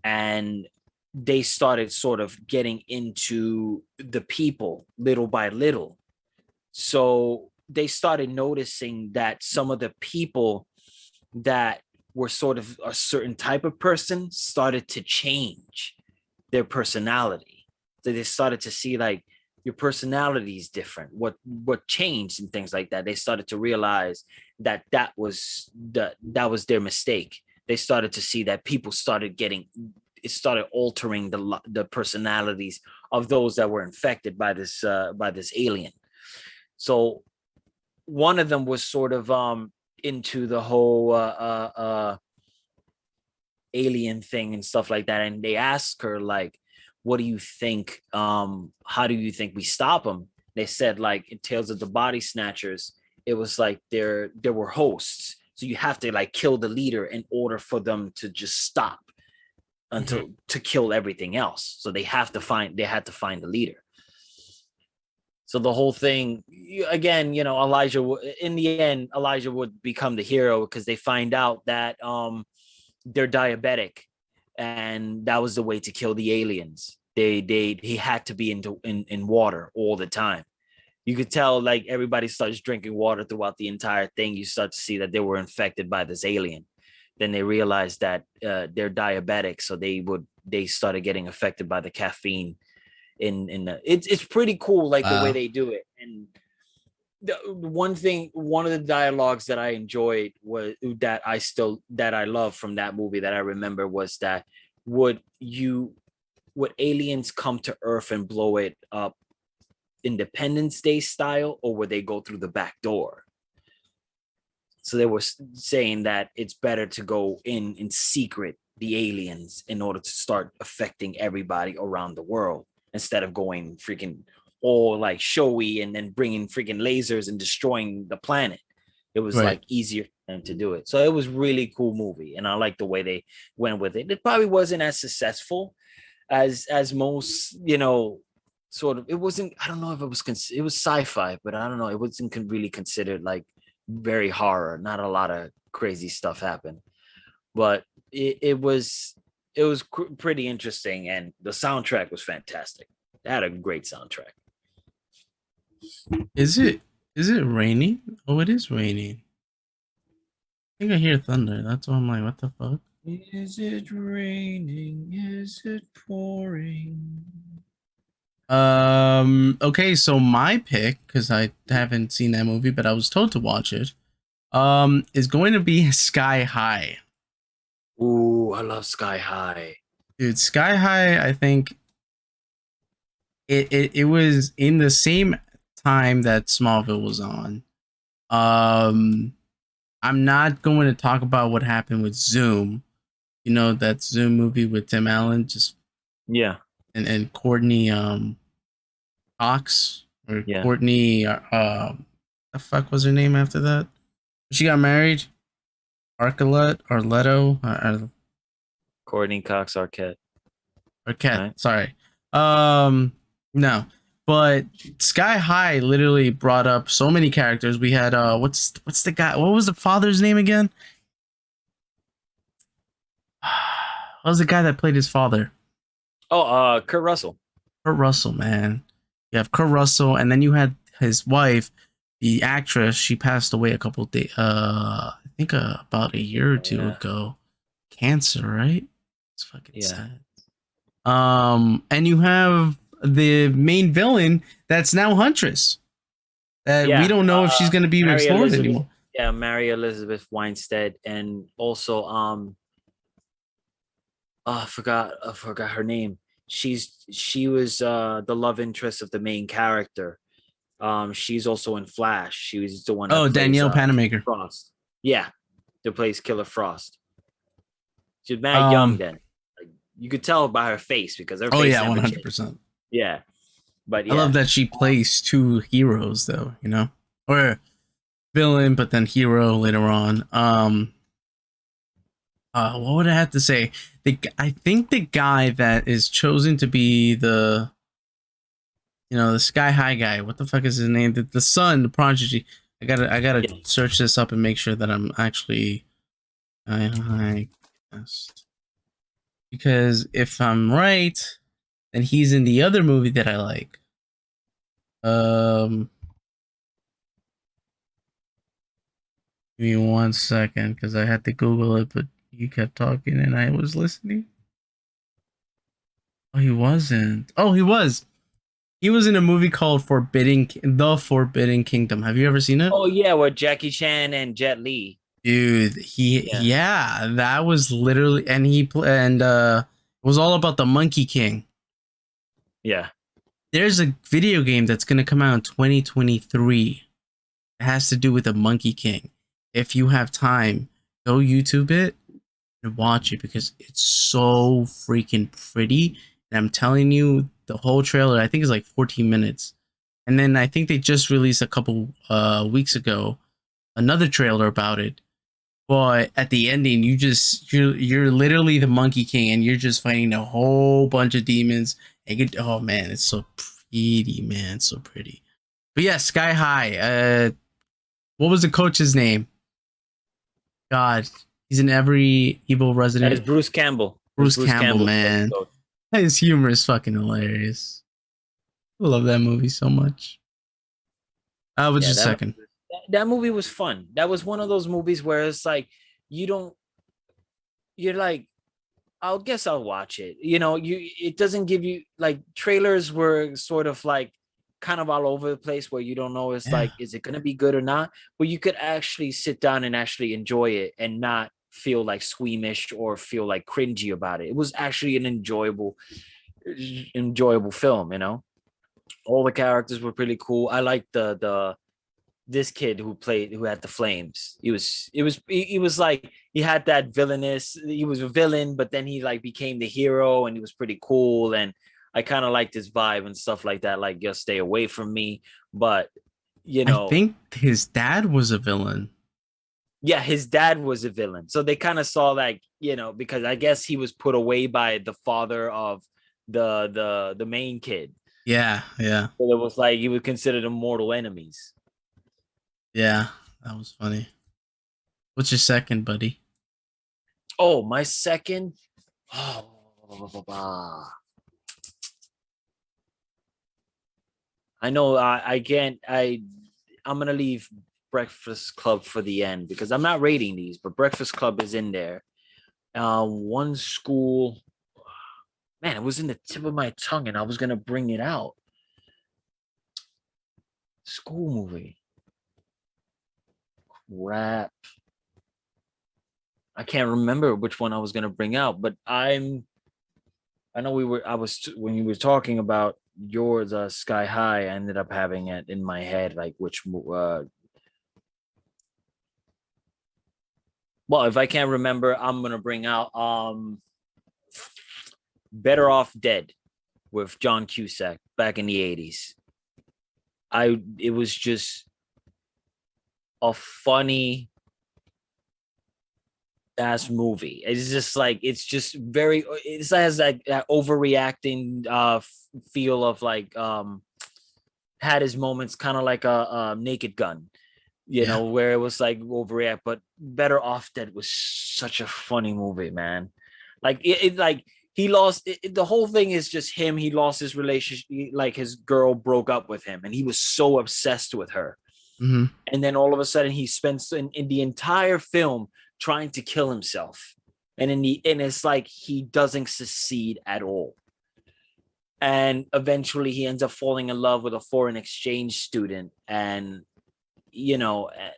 Speaker 2: and they started sort of getting into the people little by little. So they started noticing that some of the people that were sort of a certain type of person started to change their personality. So they started to see like your personality is different. What changed and things like that. They started to realize that was their mistake. They started to see that people started getting it started altering the personalities of those that were infected by this alien. So one of them was sort of into the whole alien thing and stuff like that, and they asked her like, what do you think, how do you think we stop them? They said like in Tales of the Body Snatchers, it was like there were hosts, so you have to like kill the leader in order for them to just stop
Speaker 1: Mhm.
Speaker 2: until to kill everything else. So they had to find the leader. So the whole thing, again, Elijah. In the end, Elijah would become the hero because they find out that they're diabetic, and that was the way to kill the aliens. He had to be in water all the time. You could tell like everybody starts drinking water throughout the entire thing. You start to see that they were infected by this alien. Then they realized that they're diabetic, so they started getting affected by the caffeine it's pretty cool like the way
Speaker 1: Wow.
Speaker 2: they do it. And one of the dialogues that I enjoyed was that I love from that movie that I remember was that would aliens come to Earth and blow it up Independence Day style, or would they go through the back door? So they were saying that it's better to go in secret, the aliens, in order to start affecting everybody around the world instead of going freaking all like showy and then bringing freaking lasers and destroying the planet. It was
Speaker 1: Right.
Speaker 2: like easier for them to do it. So it was really cool movie, and I like the way they went with it. It probably wasn't as successful as most, sort of. It wasn't. I don't know if it was. It was sci-fi, but I don't know. It wasn't really considered like very horror. Not a lot of crazy stuff happened, but it was pretty interesting, and the soundtrack was fantastic. They had a great soundtrack.
Speaker 1: Is it raining? Oh, it is raining. I think I hear thunder. That's why I'm like, what the fuck?
Speaker 2: Is it raining? Is it pouring?
Speaker 1: Okay, so my pick, because I haven't seen that movie, but I was told to watch it, is going to be Sky High.
Speaker 2: Ooh, I love Sky High.
Speaker 1: Dude, Sky High, I think it was in the same time that Smallville was on. I'm not going to talk about what happened with Zoom. You know, that Zoom movie with Tim Allen, just
Speaker 2: Yeah,
Speaker 1: and Courtney Cox, or
Speaker 2: yeah.
Speaker 1: Courtney the fuck was her name after that? She got married. Arquette or Leto
Speaker 2: Courtney Cox Arquette.
Speaker 1: Arquette.
Speaker 2: Right.
Speaker 1: Sorry. No. But Sky High literally brought up so many characters. We had what's the guy? What was the father's name again? What was the guy that played his father?
Speaker 2: Oh, Kurt Russell.
Speaker 1: Kurt Russell, man. You have Kurt Russell, and then you had his wife, the actress. She passed away a couple days. I think about a year or two ago. Cancer, right? It's fucking sad. And you have the main villain that's now Huntress. That we don't know if she's going to be explored anymore.
Speaker 2: Yeah, Mary Elizabeth Winstead, and also I forgot her name. She was the love interest of the main character. She's also in Flash. She was the one.
Speaker 1: Oh, Danielle Panamaker.
Speaker 2: Frost. Yeah, that plays Killer Frost. She's mad young then. Like, you could tell by her face because her face.
Speaker 1: Oh yeah, 100%.
Speaker 2: Yeah, but yeah.
Speaker 1: I love that she plays two heroes though. You know, or villain, but then hero later on. What would I have to say? I think the guy that is chosen to be the Sky High guy. What the fuck is his name? The son, the prodigy. I gotta search this up and make sure that I'm actually. I guessed. Because if I'm right, then he's in the other movie that I like. Give me 1 second, because I had to Google it, but you kept talking and I was listening. Oh, he wasn't. Oh, he was. He was in a movie called The Forbidden Kingdom. Have you ever seen it?
Speaker 2: Oh yeah, with Jackie Chan and Jet Li.
Speaker 1: Dude, that was literally, and it was all about the Monkey King.
Speaker 2: Yeah.
Speaker 1: There's a video game that's gonna come out in 2023. It has to do with the Monkey King. If you have time, go YouTube it and watch it because it's so freaking pretty. And I'm telling you, the whole trailer, I think, is like 14 minutes. And then I think they just released a couple weeks ago another trailer about it. But at the ending, you're literally the Monkey King, and you're just fighting a whole bunch of demons. Oh man, it's so pretty, man, so pretty. But yeah, Sky High. What was the coach's name? God, he's in every Evil Resident.
Speaker 2: That is Bruce Campbell.
Speaker 1: Bruce Campbell, man. His humor is fucking hilarious. I love that movie so much. Just a second.
Speaker 2: That movie was fun. That was one of those movies where it's like you're like, I'll guess I'll watch it. It doesn't give you, like, trailers were sort of like kind of all over the place where you don't know, it's like, is it gonna be good or not? But you could actually sit down and actually enjoy it and not feel like squeamish or feel like cringy about it. It was actually an enjoyable film, All the characters were pretty cool. I liked the this kid who had the flames. He was like he had that villainous. He was a villain, but then he like became the hero, and he was pretty cool. And I kind of liked his vibe and stuff like that. Like, just stay away from me. But you
Speaker 1: I
Speaker 2: know,
Speaker 1: think his dad was a villain.
Speaker 2: yeah, his dad was a villain. So they kind of saw like, because I guess he was put away by the father of the main kid.
Speaker 1: Yeah, yeah,
Speaker 2: So it was like he would consider them mortal enemies.
Speaker 1: yeah. That was funny. What's your second, buddy?
Speaker 2: Oh, my second. Oh, I know. I can't. I'm gonna leave Breakfast Club for the end because I'm not rating these, but Breakfast Club is in there. One school. Man, it was in the tip of my tongue, and I was gonna bring it out. School movie. Crap. I can't remember which one I was gonna bring out, but I know when you were talking about yours, Sky High, I ended up having it in my head, like well, if I can't remember, I'm gonna bring out Better Off Dead with John Cusack back in the 80s. It was just a funny ass movie. It's just like it has that overreacting feel of like had his moments kind of like a Naked Gun,
Speaker 1: Yeah.
Speaker 2: where it was like overreact. But Better Off Dead was such a funny movie, man. Like it like he lost the whole thing is just him. He lost his relationship, like his girl broke up with him, and he was so obsessed with her.
Speaker 1: Mm-hmm.
Speaker 2: And then all of a sudden he spends in the entire film trying to kill himself, and it's like he doesn't succeed at all. And eventually he ends up falling in love with a foreign exchange student, and that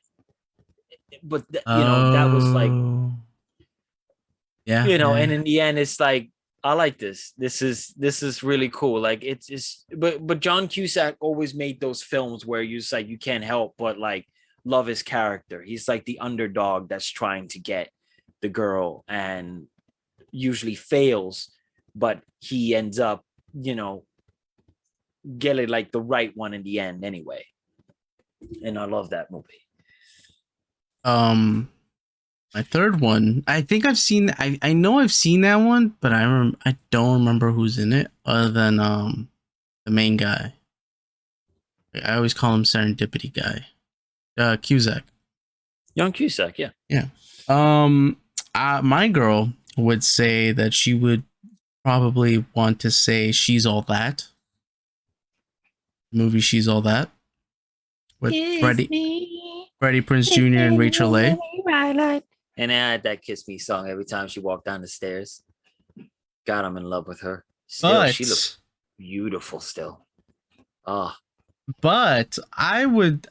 Speaker 2: was like,
Speaker 1: Oh. Yeah,
Speaker 2: and
Speaker 1: yeah.
Speaker 2: in the end it's like, I like this. This is really cool. Like but John Cusack always made those films where you just like you can't help but like love his character. He's like the underdog that's trying to get the girl and usually fails, but he ends up, getting like the right one in the end anyway. And I love that movie.
Speaker 1: My third one, I think I've seen. I know I've seen that one, but I don't remember who's in it other than the main guy. I always call him Serendipity guy. Cusack.
Speaker 2: Young Cusack, yeah.
Speaker 1: Yeah. My girl would say that she would probably want to say She's All That. Movie She's All That with Freddie Prinze Jr. and Rachel Leigh.
Speaker 2: And I had that Kiss Me song every time she walked down the stairs. God, I'm in love with her. Still, she looks beautiful still.
Speaker 1: But I would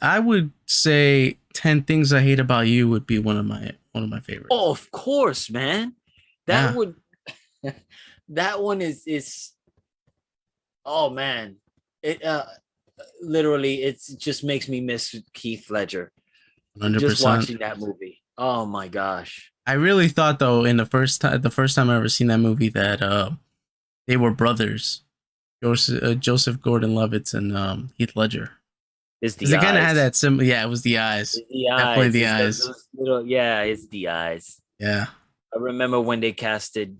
Speaker 1: say 10 Things I Hate About You would be one of my favorites.
Speaker 2: Oh, of course, man. That would that one is oh man. It literally it just makes me miss Heath Ledger.
Speaker 1: 100%.
Speaker 2: Just watching that movie. Oh my gosh.
Speaker 1: I really thought though the first time I ever seen that movie that they were brothers. Joseph Gordon-Levitt and Heath Ledger.
Speaker 2: It's the
Speaker 1: eyes. It kind of had that
Speaker 2: Yeah,
Speaker 1: it was the eyes.
Speaker 2: It's the
Speaker 1: Definitely
Speaker 2: eyes.
Speaker 1: the eyes.
Speaker 2: It's the eyes.
Speaker 1: Yeah.
Speaker 2: I remember when they casted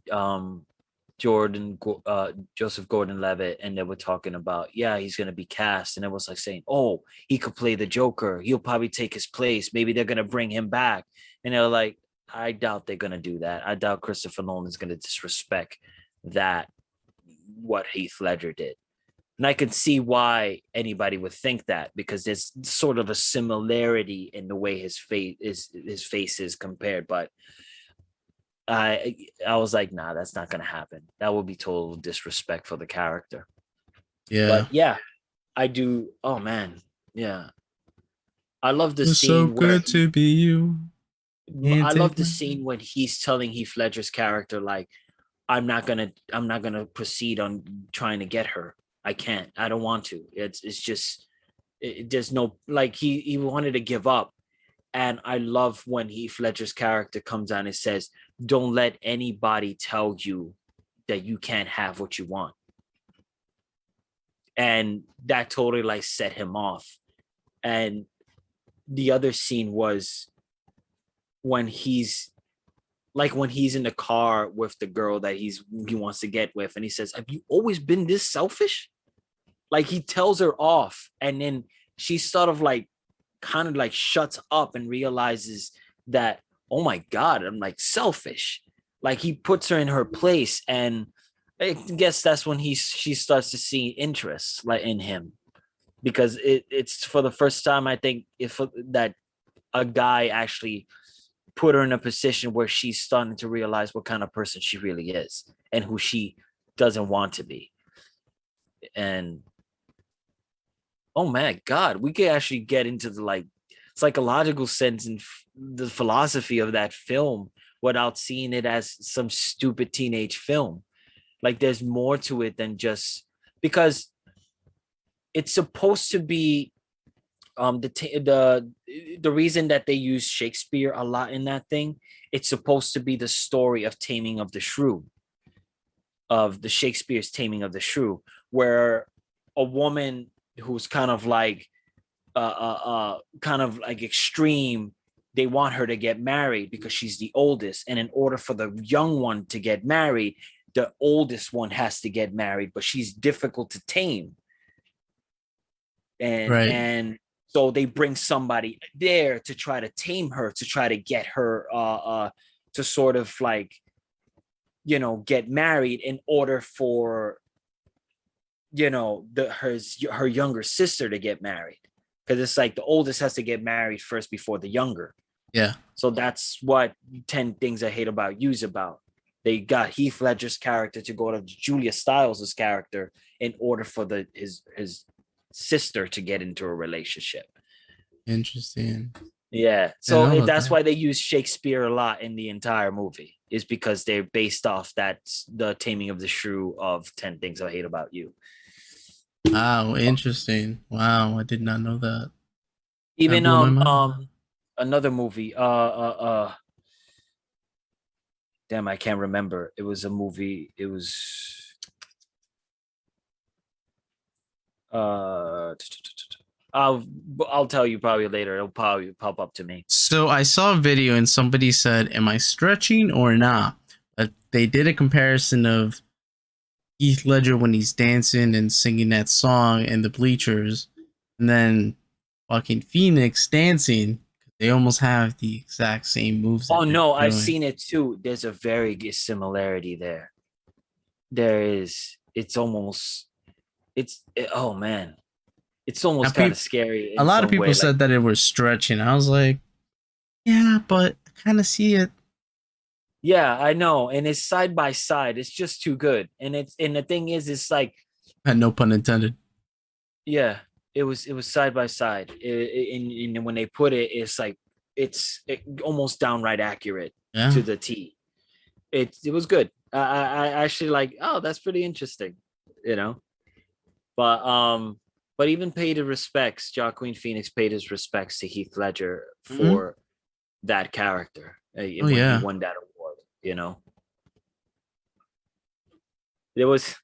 Speaker 2: Joseph Gordon-Levitt, and they were talking about, he's gonna be cast, and it was like saying, oh, he could play the Joker. He'll probably take his place. Maybe they're gonna bring him back. And they're like, I doubt they're gonna do that. I doubt Christopher Nolan is gonna disrespect what Heath Ledger did. And I could see why anybody would think that, because there's sort of a similarity in the way his face is compared. But I was like, nah, that's not gonna happen. That would be total disrespect for the character.
Speaker 1: Yeah.
Speaker 2: But yeah, I do. Oh man, yeah. I love the
Speaker 1: It's
Speaker 2: scene.
Speaker 1: so good to be you.
Speaker 2: I love the scene when he's telling Heath Ledger's character, like, I'm not gonna proceed on trying to get her. I can't. I don't want to. It's just there's no like he wanted to give up. And I love when Heath Ledger's character comes on and says, "Don't let anybody tell you that you can't have what you want." And that totally like set him off. And the other scene was when he's in the car with the girl that he wants to get with, and he says, "Have you always been this selfish?" Like he tells her off, and then she sort of like kind of like shuts up and realizes that, oh my God, I'm like selfish. Like he puts her in her place, and I guess that's when she starts to see interest like in him, because it's for the first time I think if that a guy actually put her in a position where she's starting to realize what kind of person she really is and who she doesn't want to be. And oh my God, we could actually get into the like psychological sense and the philosophy of that film without seeing it as some stupid teenage film. Like there's more to it than just because it's supposed to be the reason that they use Shakespeare a lot in that thing. It's supposed to be the story of Taming of the Shrew, of the Shakespeare's Taming of the Shrew, where a woman who's kind of like extreme, they want her to get married because she's the oldest, and in order for the young one to get married, the oldest one has to get married, but she's difficult to tame. And so they bring somebody there to try to tame her, to try to get her to sort of like, get married in order for, her younger sister to get married, because it's like the oldest has to get married first before the younger.
Speaker 1: Yeah.
Speaker 2: So that's what 10 Things I Hate About You is about. They got Heath Ledger's character to go to Julia Stiles' character in order for his sister to get into a relationship.
Speaker 1: Interesting.
Speaker 2: Yeah. So that's why they use Shakespeare a lot in the entire movie, is because they're based off the Taming of the Shrew of 10 Things I Hate About You.
Speaker 1: Wow, interesting. Wow, I did not know that.
Speaker 2: Even another movie, damn, I can't remember. It was a movie. It was I'll tell you probably later. It'll probably pop up to me.
Speaker 1: So I saw a video and somebody said, "Am I stretching or not?" But they did a comparison of Heath Ledger when he's dancing and singing that song in the bleachers, and then Joaquin Phoenix dancing. They almost have the exact same moves.
Speaker 2: Oh no, I've seen it too. There's a very good similarity there. There is. Oh man, it's almost kind of scary.
Speaker 1: A lot of people said that it was stretching. I was like, yeah, but I kind of see it.
Speaker 2: Yeah, I know, and it's side by side. It's just too good, and the thing is, it's like,
Speaker 1: no pun intended.
Speaker 2: Yeah, it was side by side, and when they put it, it's like it's almost downright accurate to the T. It was good. I actually like. Oh, that's pretty interesting, But even paid his respects. Joaquin Phoenix paid his respects to Heath Ledger for that character when he won that award. There was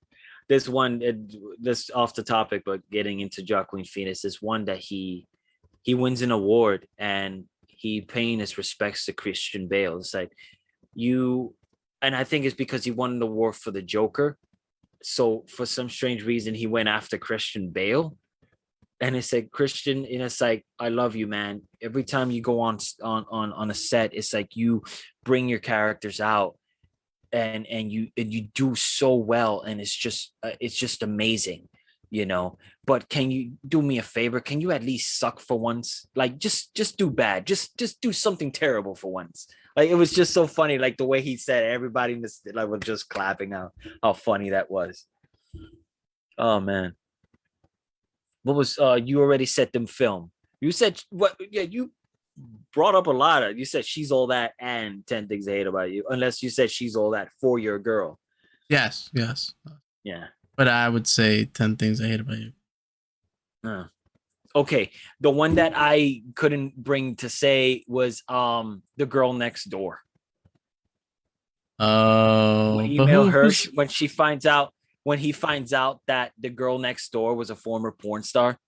Speaker 2: this one. This off the topic, but getting into Joaquin Phoenix, this one that he wins an award and he paying his respects to Christian Bale. It's like and I think it's because he won an award for the Joker. So for some strange reason, he went after Christian Bale. And it said, Christian, and it's like, I love you, man. Every time you go on a set, it's like you bring your characters out and you do so well. And it's just amazing, But can you do me a favor? Can you at least suck for once? Like, just do bad. Just do something terrible for once. Like, it was just so funny. Like the way he said, everybody was just clapping out how funny that was. Oh man. What was you already said them film? You said what? Yeah, you brought up a lot of. You said She's All That and 10 Things I Hate About You. Unless you said She's All That for Your Girl.
Speaker 1: Yes.
Speaker 2: Yeah.
Speaker 1: But I would say 10 things I hate about you.
Speaker 2: Uh, okay, the one that I couldn't bring to say was the girl next door.
Speaker 1: Oh, but
Speaker 2: Email her
Speaker 1: who's
Speaker 2: when she finds out when he finds out that the girl next door was a former porn star,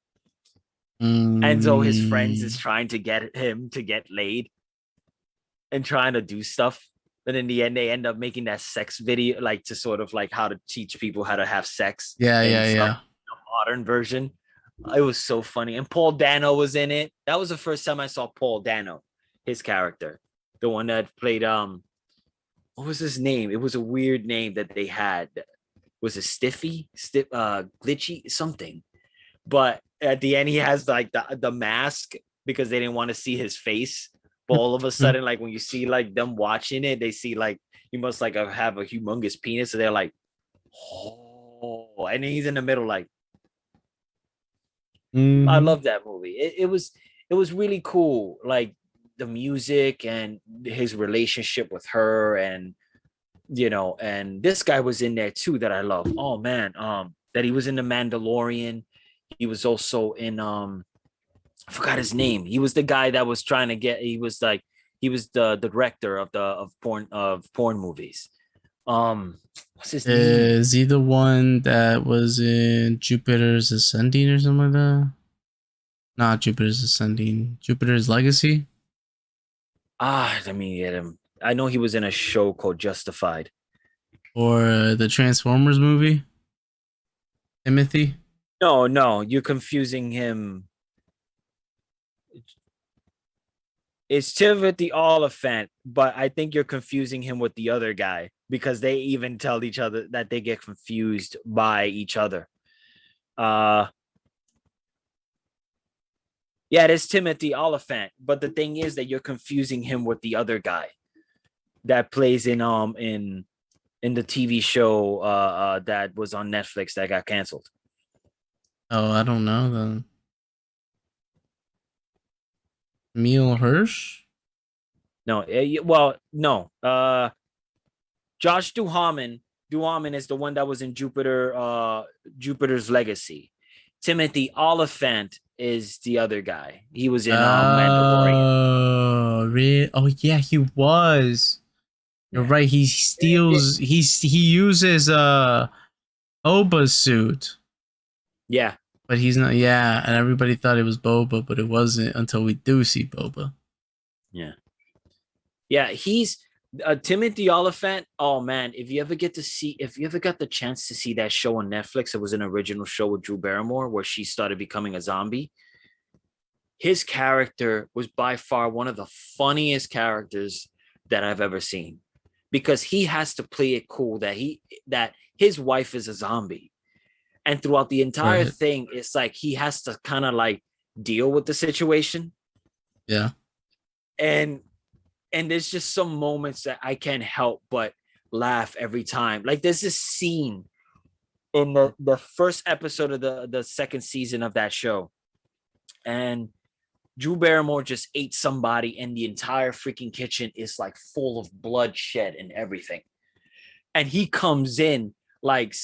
Speaker 2: and so his friends is
Speaker 1: mm,
Speaker 2: trying to get him to get laid and trying to do stuff. And in the end, they end up making that sex video, like to sort of like how to teach people how to have sex
Speaker 1: yeah,
Speaker 2: and
Speaker 1: yeah,
Speaker 2: stuff.
Speaker 1: yeah.
Speaker 2: A modern version. It was so funny. And Paul Dano was in it. That was the first time I saw Paul Dano, his character, the one that played what was his name? It was a weird name that they had. Was it Glitchy, something. But at the end, he has like the mask because they didn't want to see his face. But all of a sudden, like when you see like them watching it, they see like he must like have a humongous penis. So they're like, oh, and he's in the middle, like, I
Speaker 1: Mm-hmm.
Speaker 2: love that movie. It was really cool. Like the music and his relationship with her, and and this guy was in there too that I love. Oh man, that he was in The Mandalorian. He was also in I forgot his name. He was the guy that was trying to get. He was the director of porn movies. What's his name?
Speaker 1: Is he the one that was in Jupiter's Ascending or something like that? Not Jupiter's Ascending. Jupiter's Legacy?
Speaker 2: Let me get him. I know he was in a show called Justified.
Speaker 1: Or the Transformers movie? Timothy?
Speaker 2: No, no, you're confusing him. It's Timothy Oliphant, but I think you're confusing him with the other guy because they even tell each other that they get confused by each other. Uh yeah, it is Timothy Oliphant, but the thing is that you're confusing him with the other guy that plays in the TV show that was on Netflix that got canceled.
Speaker 1: Oh, I don't know. The Emil Hirsch?
Speaker 2: No, well, no. Josh Duhamel. Duhamel is the one that was in Jupiter's Legacy. Timothy Oliphant is the other guy. He was in Mandalorian.
Speaker 1: Oh, really? Oh, yeah, he was. You're
Speaker 2: Yeah.
Speaker 1: right. He uses Boba's suit,
Speaker 2: Yeah.
Speaker 1: but he's not. Yeah, and everybody thought it was Boba, but it wasn't until we do see Boba.
Speaker 2: Yeah. Yeah. He's Timothy Oliphant. Oh man, if you ever got the chance to see that show on Netflix, it was an original show with Drew Barrymore where she started becoming a zombie. His character was by far one of the funniest characters that I've ever seen because he has to play it cool that his wife is a zombie. And throughout the entire
Speaker 1: Right.
Speaker 2: thing, it's like he has to kind of like deal with the situation.
Speaker 1: Yeah.
Speaker 2: And there's just some moments that I can't help but laugh every time. Like there's this scene in the first episode of the second season of that show. And Drew Barrymore just ate somebody, and the entire freaking kitchen is like full of bloodshed and everything. And he comes in like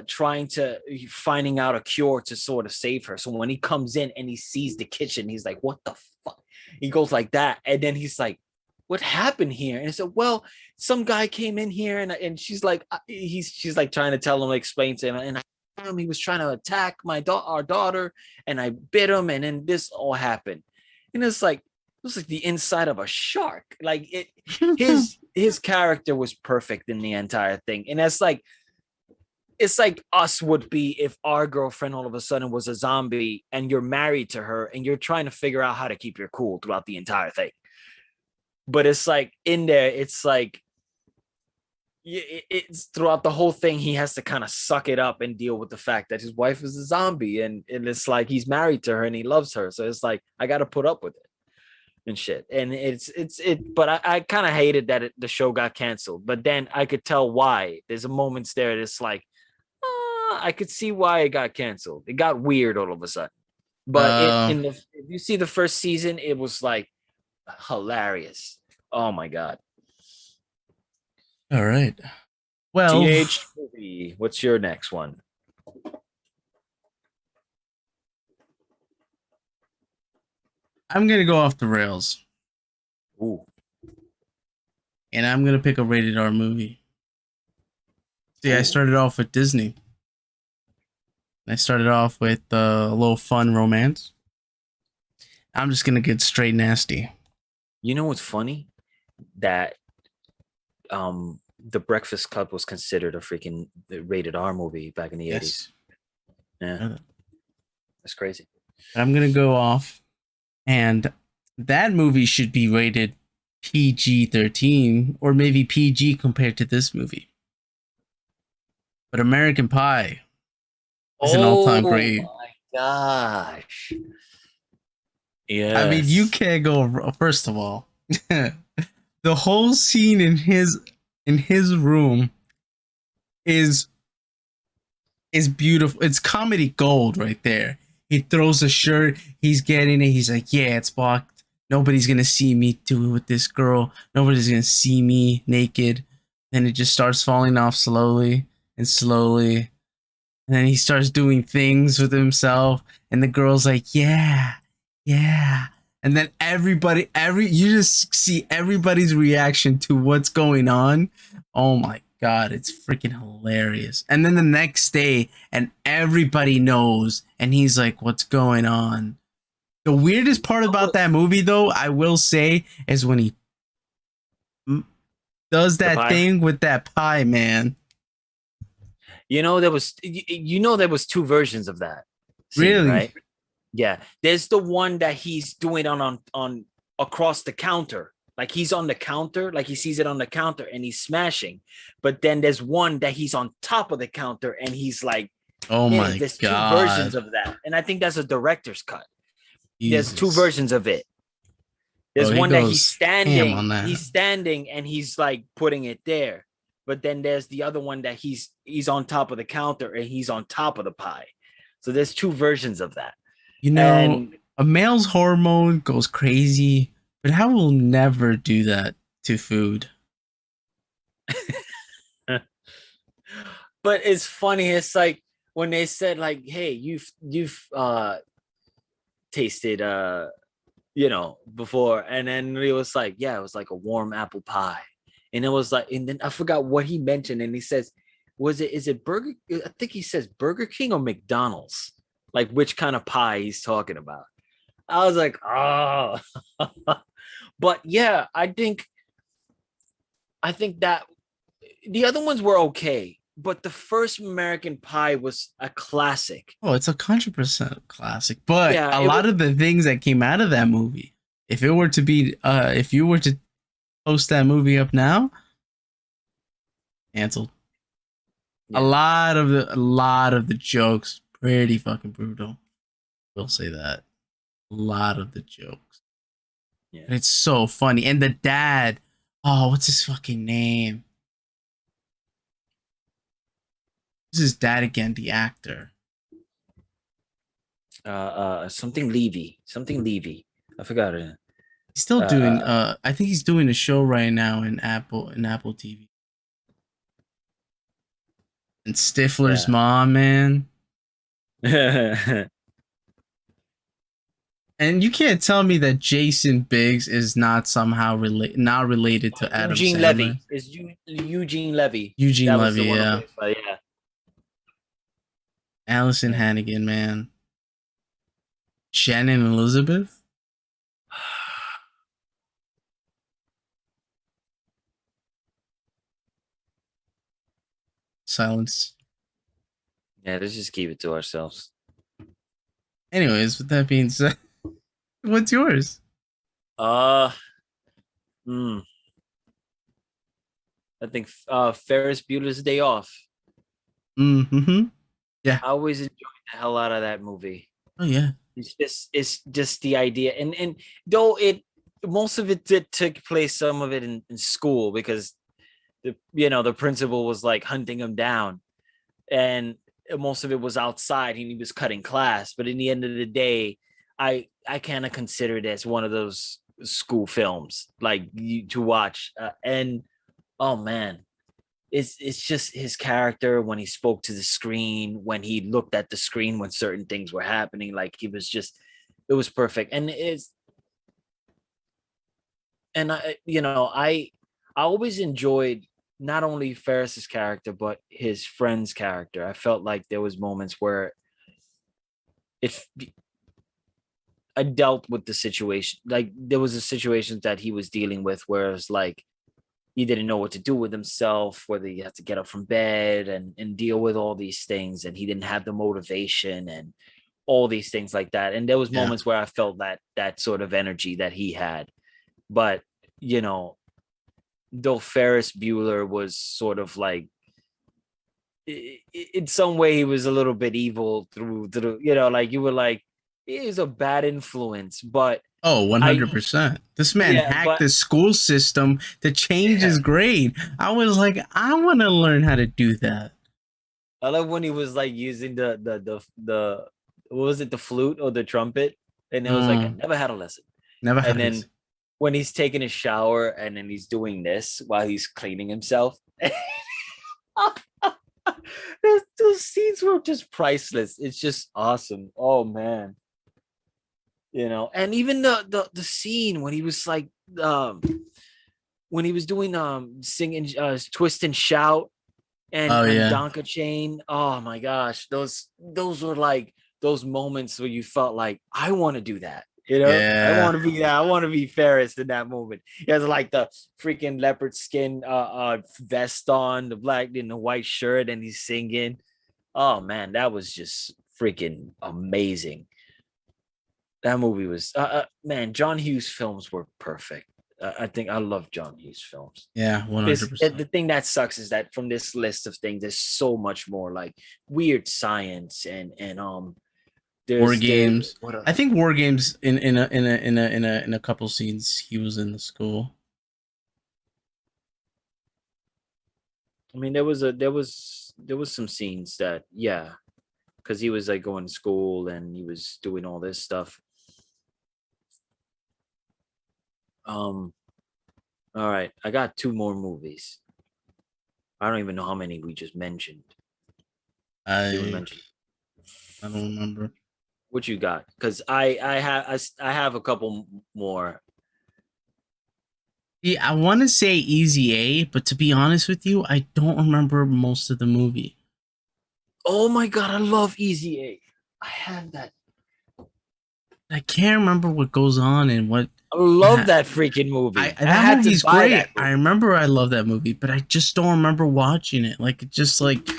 Speaker 2: trying to finding out a cure to sort of save her. So when he comes in and he sees the kitchen, he's like, "What the fuck?" He goes like that, and then he's like, "What happened here?" And I said, "Well, some guy came in here, and she's like, she's like trying to tell him, explain to him, and he was trying to attack our daughter, and I bit him, and then this all happened." And it's like it was like the inside of a shark. Like it, his character was perfect in the entire thing, and that's like it's like us would be if our girlfriend all of a sudden was a zombie and you're married to her and you're trying to figure out how to keep your cool throughout the entire thing. But it's like in there, it's like it's throughout the whole thing he has to kind of suck it up and deal with the fact that his wife is a zombie, and it's like he's married to her and he loves her, so it's like I got to put up with it and shit. And but I kind of hated that the show got canceled, but then I could tell why. There's a moments there that's like I could see why it got canceled. It got weird all of a sudden. But
Speaker 1: uh,
Speaker 2: if you see the first season, it was like hilarious. Oh my god.
Speaker 1: all right. Well,
Speaker 2: Teenage movie. What's your next one?
Speaker 1: I'm gonna go off the rails,
Speaker 2: Ooh.
Speaker 1: and I'm gonna pick a rated R movie. See, I
Speaker 2: Ooh.
Speaker 1: started off with Disney. I started off with a little fun romance. I'm just gonna get straight nasty.
Speaker 2: You know what's funny? That The Breakfast Club was considered a freaking rated R movie back in the 80s.
Speaker 1: Yes.
Speaker 2: Yeah,
Speaker 1: But
Speaker 2: that's crazy.
Speaker 1: I'm gonna go off, and that movie should be rated PG-13 or maybe PG compared to this movie. But American Pie is an all-time
Speaker 2: Oh
Speaker 1: great.
Speaker 2: my gosh.
Speaker 1: I mean, you
Speaker 2: Yes.
Speaker 1: can't go. First of all, the whole scene in his room is is beautiful. It's comedy gold right there. He throws a shirt. He's getting it. He's like, "Yeah, it's blocked. Nobody's gonna see me do it with this girl. Nobody's gonna see me naked." Then it just starts falling off slowly and slowly, and then he starts doing things with himself, and the girl's like, "Yeah, yeah." And then you just see everybody's reaction to what's going on. Oh my god, it's freaking hilarious. And then the next day, and everybody knows, and he's like, "What's going on?" The weirdest part about that movie, though, I will say, is when he does
Speaker 2: The
Speaker 1: that
Speaker 2: pie.
Speaker 1: thing with that pie, man.
Speaker 2: There was two versions of that scene,
Speaker 1: Really?
Speaker 2: right? Yeah. There's the one that he's doing on across the counter. Like he's on the counter, like he sees it on the counter and he's smashing. But then there's one that he's on top of the counter and he's like,
Speaker 1: Oh
Speaker 2: yeah,
Speaker 1: my
Speaker 2: there's two versions
Speaker 1: god.
Speaker 2: of that. And I think that's a director's cut. There's two
Speaker 1: Jesus.
Speaker 2: versions of it.
Speaker 1: Bro,
Speaker 2: There's
Speaker 1: he
Speaker 2: one that
Speaker 1: goes ham on that.
Speaker 2: he's standing and he's like putting it there. But then there's the other one that he's on top of the counter and he's on top of the pie. So there's two versions of that.
Speaker 1: You know,
Speaker 2: And
Speaker 1: a male's hormone goes crazy, but I will never do that to food.
Speaker 2: but it's funny, it's like when they said like, hey, you've tasted before, and then it was like, yeah, it was like a warm apple pie. And it was like, and then I forgot what he mentioned, and he says, is it Burger? I think he says Burger King or McDonald's, like which kind of pie he's talking about. I was like, oh. But yeah, I think that the other ones were okay, but the first American Pie was a classic.
Speaker 1: Oh, it's 100% classic. But
Speaker 2: Yeah,
Speaker 1: a
Speaker 2: it was.
Speaker 1: lot of the things that came out of that movie, if you were to post that movie up now, canceled.
Speaker 2: Yeah,
Speaker 1: A lot of the jokes pretty fucking brutal. We'll say that. A lot of the jokes.
Speaker 2: yeah.
Speaker 1: And it's so funny. And the dad, oh, what's his fucking name? Who's his dad again? The actor.
Speaker 2: Something Levy, something Levy. I forgot it.
Speaker 1: He's still doing.
Speaker 2: Uh,
Speaker 1: I think he's doing a show right now in Apple TV. And Stifler's mom, man.
Speaker 2: yeah.
Speaker 1: And you can't tell me that Jason Biggs is not somehow not related to Adam
Speaker 2: Eugene
Speaker 1: Sandler.
Speaker 2: Levy is Eugene Levy.
Speaker 1: Eugene
Speaker 2: That was the
Speaker 1: Levy,
Speaker 2: one.
Speaker 1: yeah.
Speaker 2: But yeah,
Speaker 1: Allison
Speaker 2: yeah.
Speaker 1: Hannigan, man. Shannon Elizabeth. Silence.
Speaker 2: Yeah, let's just keep it to ourselves.
Speaker 1: Anyways, with that being said, what's yours?
Speaker 2: Uh, hmm. I think Ferris Bueller's Day Off.
Speaker 1: Mm-hmm. Yeah.
Speaker 2: I always enjoyed the hell out of that movie.
Speaker 1: Oh yeah.
Speaker 2: It's just the idea, and though it most of it did take place, some of it in school because the principal was like hunting him down, and most of it was outside and he was cutting class. But in the end of the day, I kind of consider it as one of those school films like to watch, and oh man, it's just his character when he spoke to the screen, when he looked at the screen when certain things were happening, like he was just, it was perfect. And and I always enjoyed not only Ferris's character but his friend's character. I felt like there was moments where if I dealt with the situation, like there was a situation that he was dealing with, whereas like he didn't know what to do with himself, whether he had to get up from bed and deal with all these things, and he didn't have the motivation and all these things like that. And there was
Speaker 1: Yeah.
Speaker 2: moments where I felt that sort of energy that he had. But you know, though Ferris Bueller was sort of like in some way he was a little bit evil through like you were like he's a bad influence, but
Speaker 1: Oh,
Speaker 2: I
Speaker 1: 100%. This man
Speaker 2: yeah,
Speaker 1: hacked
Speaker 2: but
Speaker 1: the school system to change
Speaker 2: yeah.
Speaker 1: his grade. I was like, I want to learn how to do that.
Speaker 2: I love when he was like using the what was it, the flute or the trumpet, and it was like I
Speaker 1: Mm,
Speaker 2: never had a lesson.
Speaker 1: never
Speaker 2: And
Speaker 1: had
Speaker 2: then
Speaker 1: this.
Speaker 2: when he's taking a shower and then he's doing this while he's cleaning himself. those scenes were just priceless. It's just awesome. Oh man. And even the scene when he was like when he was doing singing twist and shout
Speaker 1: Oh,
Speaker 2: and
Speaker 1: yeah.
Speaker 2: Donka Chain. Oh my gosh, those were like those moments where you felt like I want to do that. I
Speaker 1: Yeah.
Speaker 2: want to be that. I want to be Ferris in that moment. He has like the freaking leopard skin vest on, the black and the white shirt, and he's singing. Oh man, that was just freaking amazing. That movie was man. John Hughes films were perfect. I think I love John Hughes films.
Speaker 1: Yeah,
Speaker 2: The
Speaker 1: 100%.
Speaker 2: thing that sucks is that from this list of things, there's so much more like weird science and
Speaker 1: War
Speaker 2: there's
Speaker 1: games.
Speaker 2: what
Speaker 1: I
Speaker 2: else?
Speaker 1: think war games in a couple scenes he was in the school.
Speaker 2: I mean, there was some scenes that because he was like going to school and he was doing all this stuff. Um, all right, I got two more movies. I don't even know how many we just mentioned. Did we
Speaker 1: I
Speaker 2: mention
Speaker 1: I don't remember.
Speaker 2: what you got? Because I have a couple more.
Speaker 1: Yeah, I want to say Easy A, but to be honest with you, I don't remember most of the movie.
Speaker 2: Oh my god, I love Easy A. I have that.
Speaker 1: I can't remember what goes on and what.
Speaker 2: I love that freaking movie. I
Speaker 1: That
Speaker 2: had to
Speaker 1: movie's
Speaker 2: buy
Speaker 1: great.
Speaker 2: that
Speaker 1: I
Speaker 2: movie.
Speaker 1: remember I love that movie, but I just don't remember watching it. Like it just like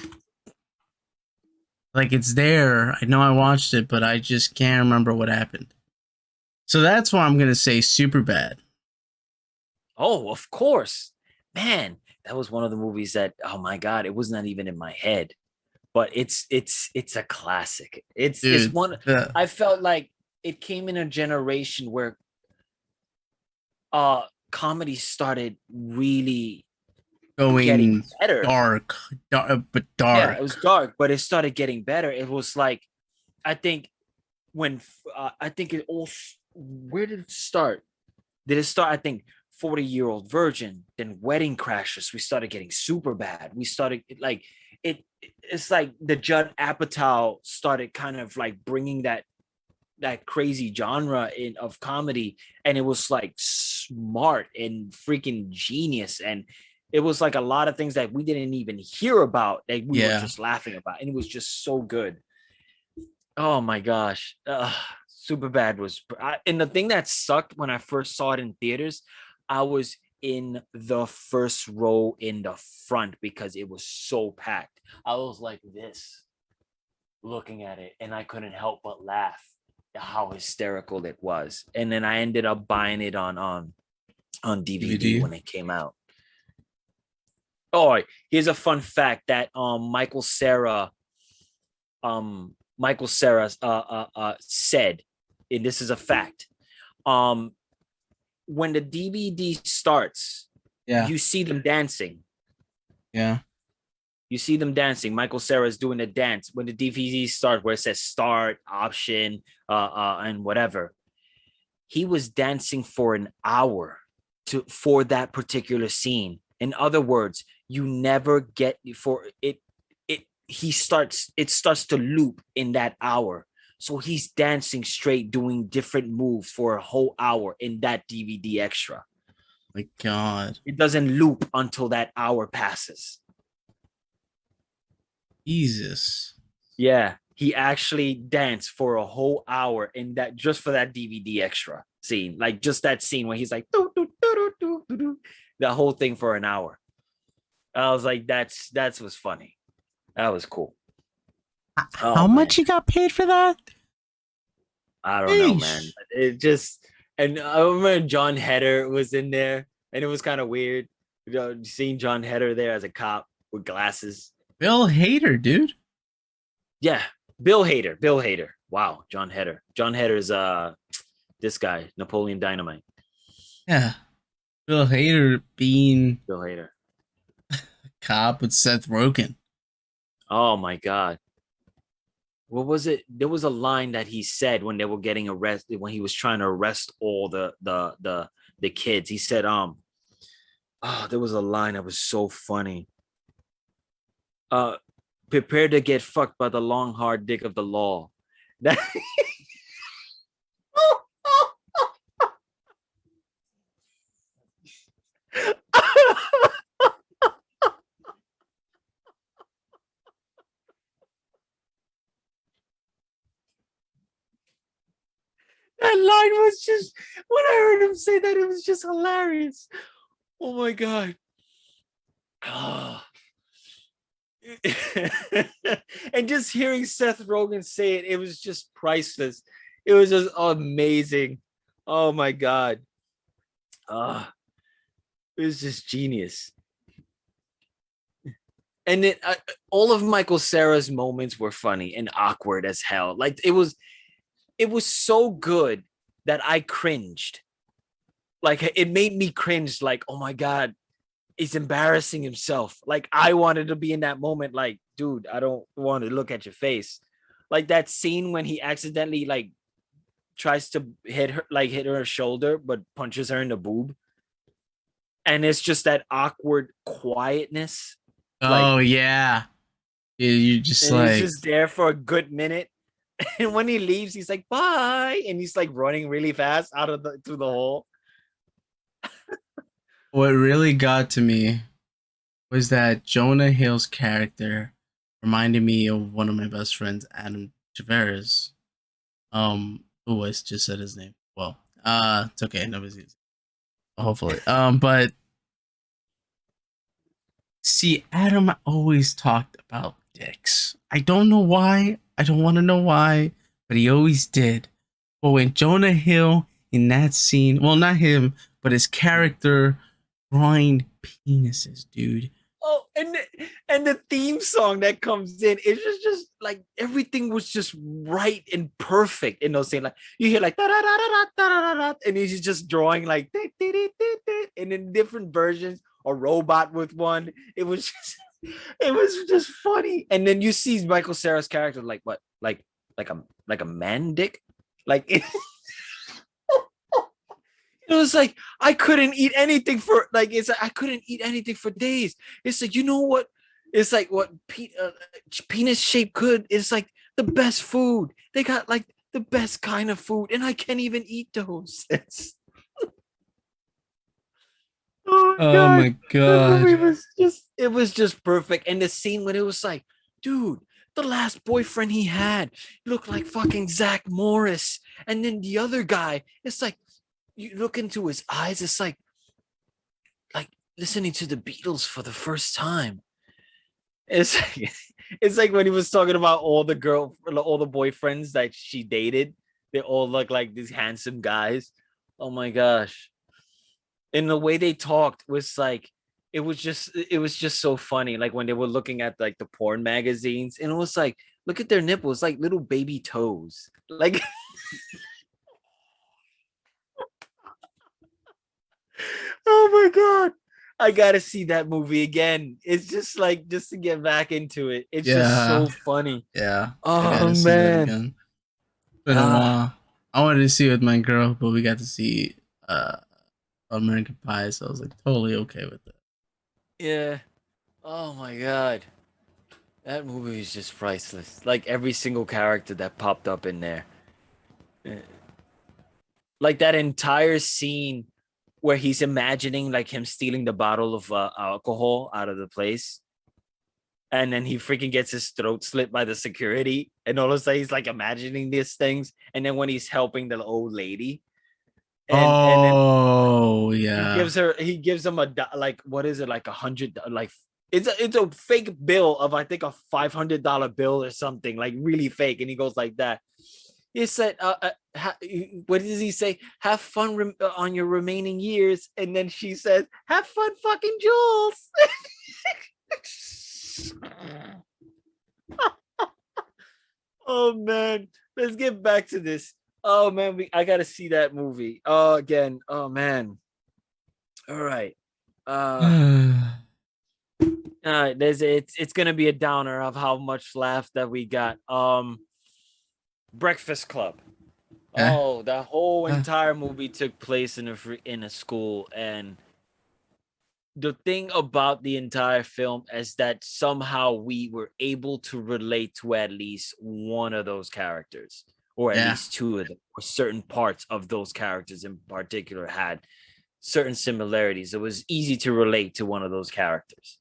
Speaker 1: it's there. I know I watched it, but I just can't remember what happened. So that's why I'm gonna say Super Bad.
Speaker 2: Oh, of course. Man, that was one of the movies that, oh my god, it was not even in my head. But it's a classic. It's
Speaker 1: Dude,
Speaker 2: one.
Speaker 1: the
Speaker 2: I felt like it came in a generation where uh comedy started really getting
Speaker 1: going
Speaker 2: better.
Speaker 1: but
Speaker 2: Yeah, it was
Speaker 1: dark.
Speaker 2: dark, but it started getting better. It was like I think when I think it all where did it start? Did it start? I think 40-Year-Old Virgin, then Wedding Crashers. We started getting super bad. We started like it's like the Judd Apatow started kind of like bringing that crazy genre in of comedy, and it was like smart and freaking genius, and it was like a lot of things that we didn't even hear about that we were
Speaker 1: Yeah.
Speaker 2: just laughing about, and it was just so good. Oh my gosh. Super bad was and the thing that sucked when I first saw it in theaters, I was in the first row in the front because it was so packed. I was like this looking at it and I couldn't help but laugh at how hysterical it was. And then I ended up buying it on DVD
Speaker 1: DVD.
Speaker 2: when it came out. Oh, here's a fun fact that Michael Sarah said, and this is a fact. Um, when the DVD starts,
Speaker 1: Yeah.
Speaker 2: you see them dancing.
Speaker 1: Yeah.
Speaker 2: You see them dancing. Michael Sarah is doing a dance when the DVD starts, where it says start option, and whatever. He was dancing for an hour for that particular scene. In other words, you never get for it. It starts to loop in that hour. So he's dancing straight, doing different moves for a whole hour in that DVD extra.
Speaker 1: my God.
Speaker 2: It doesn't loop until that hour passes.
Speaker 1: Jesus.
Speaker 2: Yeah, he actually danced for a whole hour in that just for that DVD extra scene, like just that scene where he's like doo, doo, doo, doo, doo, doo, doo, the whole thing for an hour. I was like, that's was funny. That was cool.
Speaker 1: How
Speaker 2: Oh man,
Speaker 1: much you got paid for that?
Speaker 2: I don't know, man.
Speaker 1: Eesh.
Speaker 2: It just and I remember John Heder was in there, and it was kind of weird, seeing John Heder there as a cop with glasses.
Speaker 1: Bill Hader, dude.
Speaker 2: Yeah, Bill Hader. Bill Hader. Wow, John Heder. John Heder is this guy, Napoleon Dynamite.
Speaker 1: Yeah. Bill Hader being
Speaker 2: Bill Hader.
Speaker 1: cop with Seth Rogen.
Speaker 2: Oh my god. What was it? There was a line that he said when they were getting arrested, when he was trying to arrest all the kids. He said, oh, there was a line that was so funny. Prepare to get fucked by the long hard dick of the law. That that line was just when I heard him say that, it was just hilarious. Oh my god. Oh. And just hearing Seth Rogen say it, it was just priceless. It was just amazing. Oh my god. It was just genius. And it all of Michael Cera's moments were funny and awkward as hell. Like it was so good that I cringed. Like it made me cringe. Like, oh my god, he's embarrassing himself. Like I wanted to be in that moment. Like, dude, I don't want to look at your face. Like that scene when he accidentally like tries to hit her shoulder, but punches her in the boob, and it's just that awkward quietness. Like,
Speaker 1: Oh yeah. Yeah, you just
Speaker 2: and he's
Speaker 1: like
Speaker 2: just there for a good minute. And when he leaves, he's like, bye. And he's like running really fast out of through the hole.
Speaker 1: what really got to me was that Jonah Hill's character reminded me of one of my best friends, Adam Tavares. Oh, I just said his name. Well, it's okay. Nobody's using it. Hopefully. But see, Adam always talked about dicks. I don't know why. I don't want to know why, but he always did. But when Jonah Hill in that scene, well, not him, but his character drawing penises, dude.
Speaker 2: Oh, and the theme song that comes in, it's just like everything was just right and perfect in those scenes. Like you hear like da da da da da da da, and he's just drawing like and in different versions, a robot with one. It was just funny. And then you see Michael Cera's character like what, like a man dick, like it, it was like I couldn't eat anything for like it's like I couldn't eat anything for days. It's like, you know what? It's like what penis shaped good. It's like the best food. They got like the best kind of food, and I can't even eat those. Oh my
Speaker 1: Oh
Speaker 2: god,
Speaker 1: my
Speaker 2: that movie
Speaker 1: god.
Speaker 2: was just perfect. And the scene when it was like, dude, the last boyfriend he had looked like fucking Zach Morris, and then the other guy, it's like you look into his eyes, it's like listening to the Beatles for the first time. It's like, it's like when he was talking about all the boyfriends that she dated. They all look like these handsome guys. Oh my gosh. And the way they talked was like it was just so funny. Like when they were looking at like the porn magazines, and it was like, look at their nipples, like little baby toes. Like oh my god, I gotta see that movie again. It's just like just to get back into it. It's just
Speaker 1: Yeah.
Speaker 2: so funny.
Speaker 1: Yeah. I
Speaker 2: Oh
Speaker 1: gotta see that
Speaker 2: man.
Speaker 1: again. Been a
Speaker 2: Ah,
Speaker 1: while. I wanted to see it with my girl, but we got to see American Pie, so I was like totally okay with it.
Speaker 2: yeah. Oh my god. That movie is just priceless. Like every single character that popped up in there. Eh, like that entire scene where he's imagining like him stealing the bottle of alcohol out of the place, and then he freaking gets his throat slit by the security, and all of a sudden he's like imagining these things, and then when he's helping the old lady, and then
Speaker 1: Oh
Speaker 2: he
Speaker 1: yeah.
Speaker 2: gives him like, what is it, like 100, like it's a fake bill of, I think, a $500 bill or something, like really fake, and he goes like that. He said, what does he say? Have fun on your remaining years. And then she says, have fun fucking Jules. Oh, man. Let's get back to this. Oh, man. I got to see that movie. Oh, again. Oh, man. All right. It's going to be a downer of how much laugh that we got. Breakfast Club.
Speaker 1: Eh,
Speaker 2: Oh, that whole
Speaker 1: eh,
Speaker 2: entire movie took place in a school, and the thing about the entire film is that somehow we were able to relate to at least one of those characters, or at
Speaker 1: yeah.
Speaker 2: least two of them, or certain parts of those characters in particular had certain similarities. It was easy to relate to one of those characters.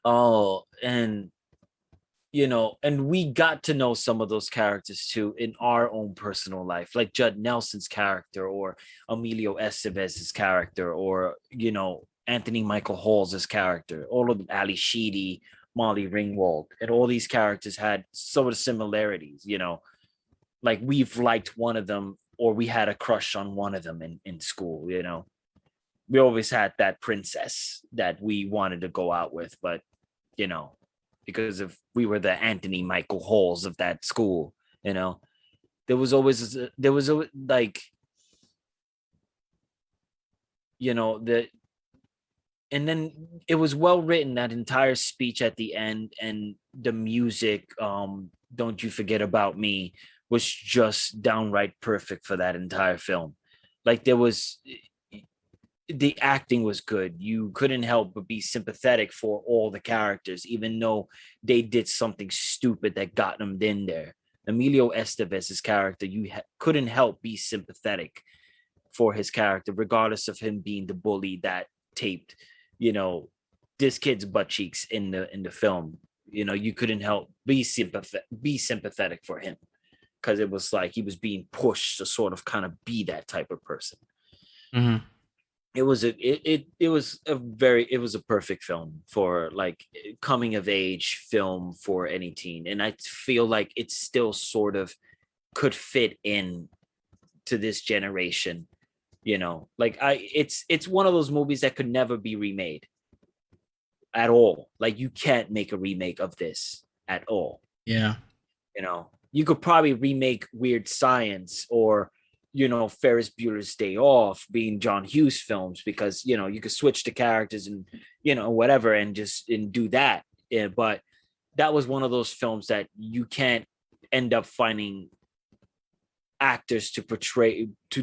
Speaker 2: Oh, and and we got to know some of those characters too in our own personal life, like Judd Nelson's character, or Emilio Estevez's character, or Anthony Michael Hall's character, all of them, Ali Sheedy, Molly Ringwald, and all these characters had some of the similarities. Like we've liked one of them, or we had a crush on one of them in school. We always had that princess that we wanted to go out with, but you know because if we were the Anthony Michael Halls of that school, there was always like, the and then it was well written, that entire speech at the end, and the music, Don't You Forget About Me, was just downright perfect for that entire film. Like, the acting was good. You couldn't help but be sympathetic for all the characters, even though they did something stupid that got them in there. Emilio Estevez's character, you couldn't help be sympathetic for his character, regardless of him being the bully that taped, this kid's butt cheeks in the film. You couldn't help be sympathetic for him, because it was like he was being pushed to sort of kind of be that type of person.
Speaker 1: Mhm.
Speaker 2: It was a perfect film for, like, coming of age film for any teen, and I feel like it still sort of could fit in to this generation. Like, it's one of those movies that could never be remade at all. Like, you can't make a remake of this at all.
Speaker 1: Yeah.
Speaker 2: You could probably remake Weird Science, or Ferris Bueller's Day Off, being John Hughes films, because you could switch the characters and whatever, and do that. Yeah, but that was one of those films that you can't end up finding actors to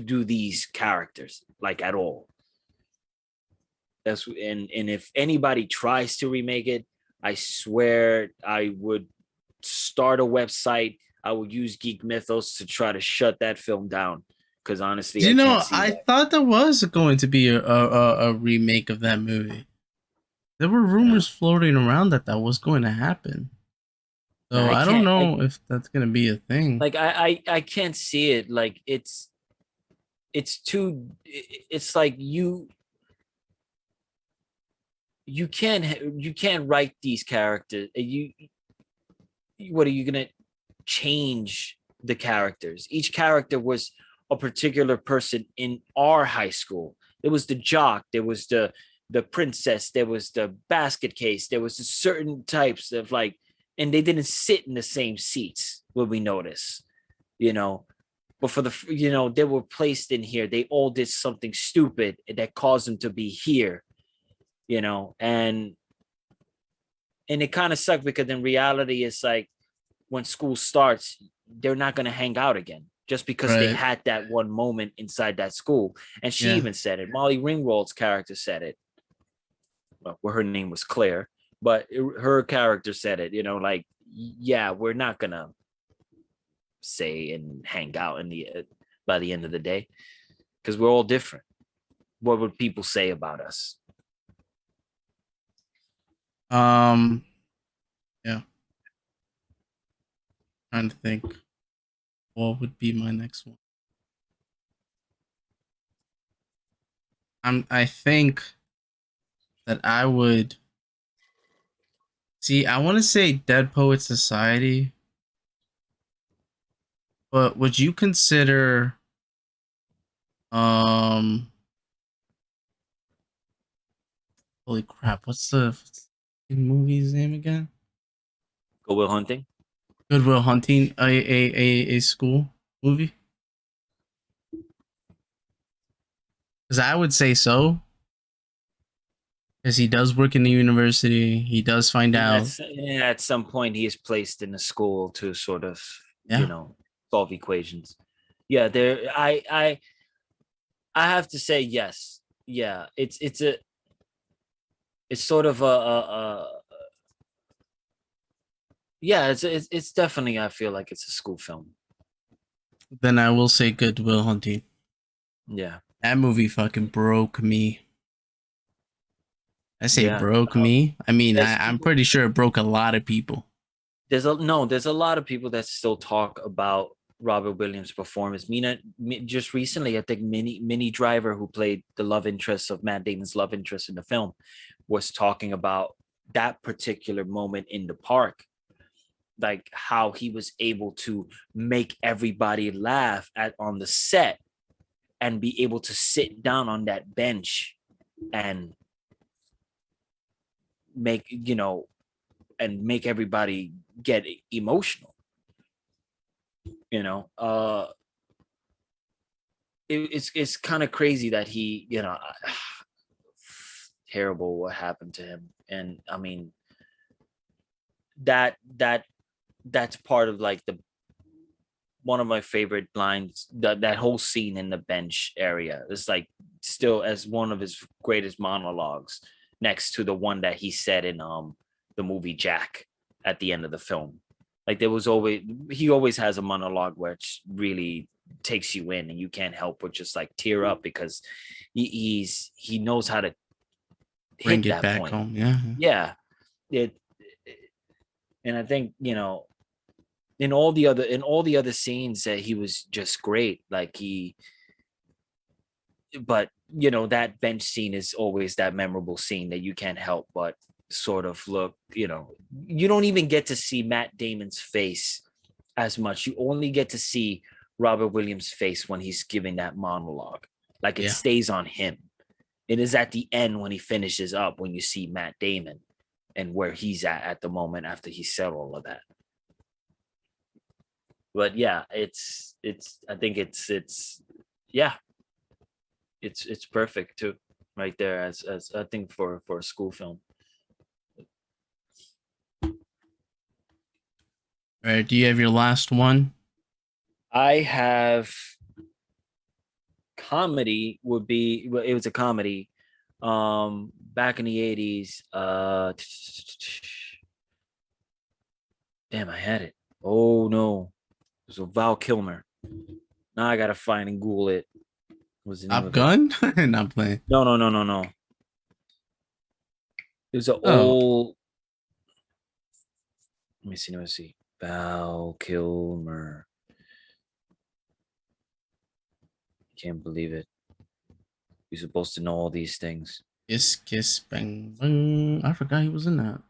Speaker 2: do these characters, like, at all. And if anybody tries to remake it, I swear I would start a website. I would use Geek Mythos to try to shut that film down, because honestly, I can't see
Speaker 1: I
Speaker 2: that.
Speaker 1: thought there was going to be a remake of that movie. There were
Speaker 2: Yeah.
Speaker 1: rumors floating around that was going to happen.
Speaker 2: No,
Speaker 1: So
Speaker 2: I
Speaker 1: I don't
Speaker 2: can't.
Speaker 1: know if that's going to be a thing.
Speaker 2: I can't see it. Like, it's too. It's like you can't write these characters. What are you gonna change the characters? Each character was a particular person in our high school. There was the jock, there was the princess, there was the basket case, there was certain types of, like, and they didn't sit in the same seats, when we notice, you know. But for they were placed in here. They all did something stupid that caused them to be here, and it kind of sucked, because in reality, it's like, when school starts, they're not going to hang out again, just because they
Speaker 1: Right.
Speaker 2: had that one moment inside that school. And she
Speaker 1: Yeah.
Speaker 2: even said it. Molly Ringwald's character said it. Well, her name was Claire, but her character said it. Like, yeah, we're not gonna say and hang out by the end of the day, because we're all different. what would people say about us?
Speaker 1: Yeah. Trying to think what would be my next one. I think that I would see. I want to say Dead Poet Society, but would you consider holy crap, what's the movie's name again?
Speaker 2: Go Will Hunting.
Speaker 1: Good Will Hunting, a school movie? Because I would say so. Because he does work in the university. He does find out.
Speaker 2: At some point, he is placed in a school to sort of,
Speaker 1: Yeah.
Speaker 2: solve equations. Yeah, there. I have to say yes. Yeah, it's sort of yeah, it's definitely, I feel like it's a school film.
Speaker 1: Then I will say Good Will Hunting.
Speaker 2: Yeah.
Speaker 1: That movie fucking broke me. I say
Speaker 2: Yeah.
Speaker 1: broke me. I mean,
Speaker 2: There's
Speaker 1: I'm
Speaker 2: people,
Speaker 1: pretty sure it broke a lot of people.
Speaker 2: there's a lot of people that still talk about Robert Williams' performance. Just recently, I think Minnie Driver, who played the love interest of Matt Damon's love interest in the film, was talking about that particular moment in the park, like how he was able to make everybody laugh on the set and be able to sit down on that bench and make make everybody get emotional. It's kind of crazy that he, terrible what happened to him. And I mean, that's part of like the one of my favorite lines. That whole scene in the bench area is like still as one of his greatest monologues, next to the one that he said in the movie Jack at the end of the film. Like he always has a monologue which really takes you in, and you can't help but just like tear up, because he knows how to
Speaker 1: Bring
Speaker 2: hit
Speaker 1: it
Speaker 2: that
Speaker 1: back
Speaker 2: point.
Speaker 1: home. Yeah.
Speaker 2: Yeah. And I think, in all the other scenes that he was just great. But that bench scene is always that memorable scene that you can't help but sort of look. You don't even get to see Matt Damon's face as much. You only get to see Robert Williams' face when he's giving that monologue. Like, it
Speaker 1: Yeah.
Speaker 2: stays on him. It is at the end when he finishes up, when you see Matt Damon and where he's at the moment after he said all of that. But yeah, I think it's yeah, it's perfect too, right there, as I think for a school film.
Speaker 1: All right. Do you have your last one?
Speaker 2: I have comedy would be, well, it was a comedy back in the 80s. Damn, I had it. Oh no. It was a Val Kilmer. Now I gotta find and Google it. What's the name
Speaker 1: Top
Speaker 2: of it?
Speaker 1: Gun? Not playing.
Speaker 2: No. It was an
Speaker 1: Oh,
Speaker 2: old. Let me see. Val Kilmer. Can't believe it. You're supposed to know all these things.
Speaker 1: Kiss Kiss Bang Bang. I forgot he was in that.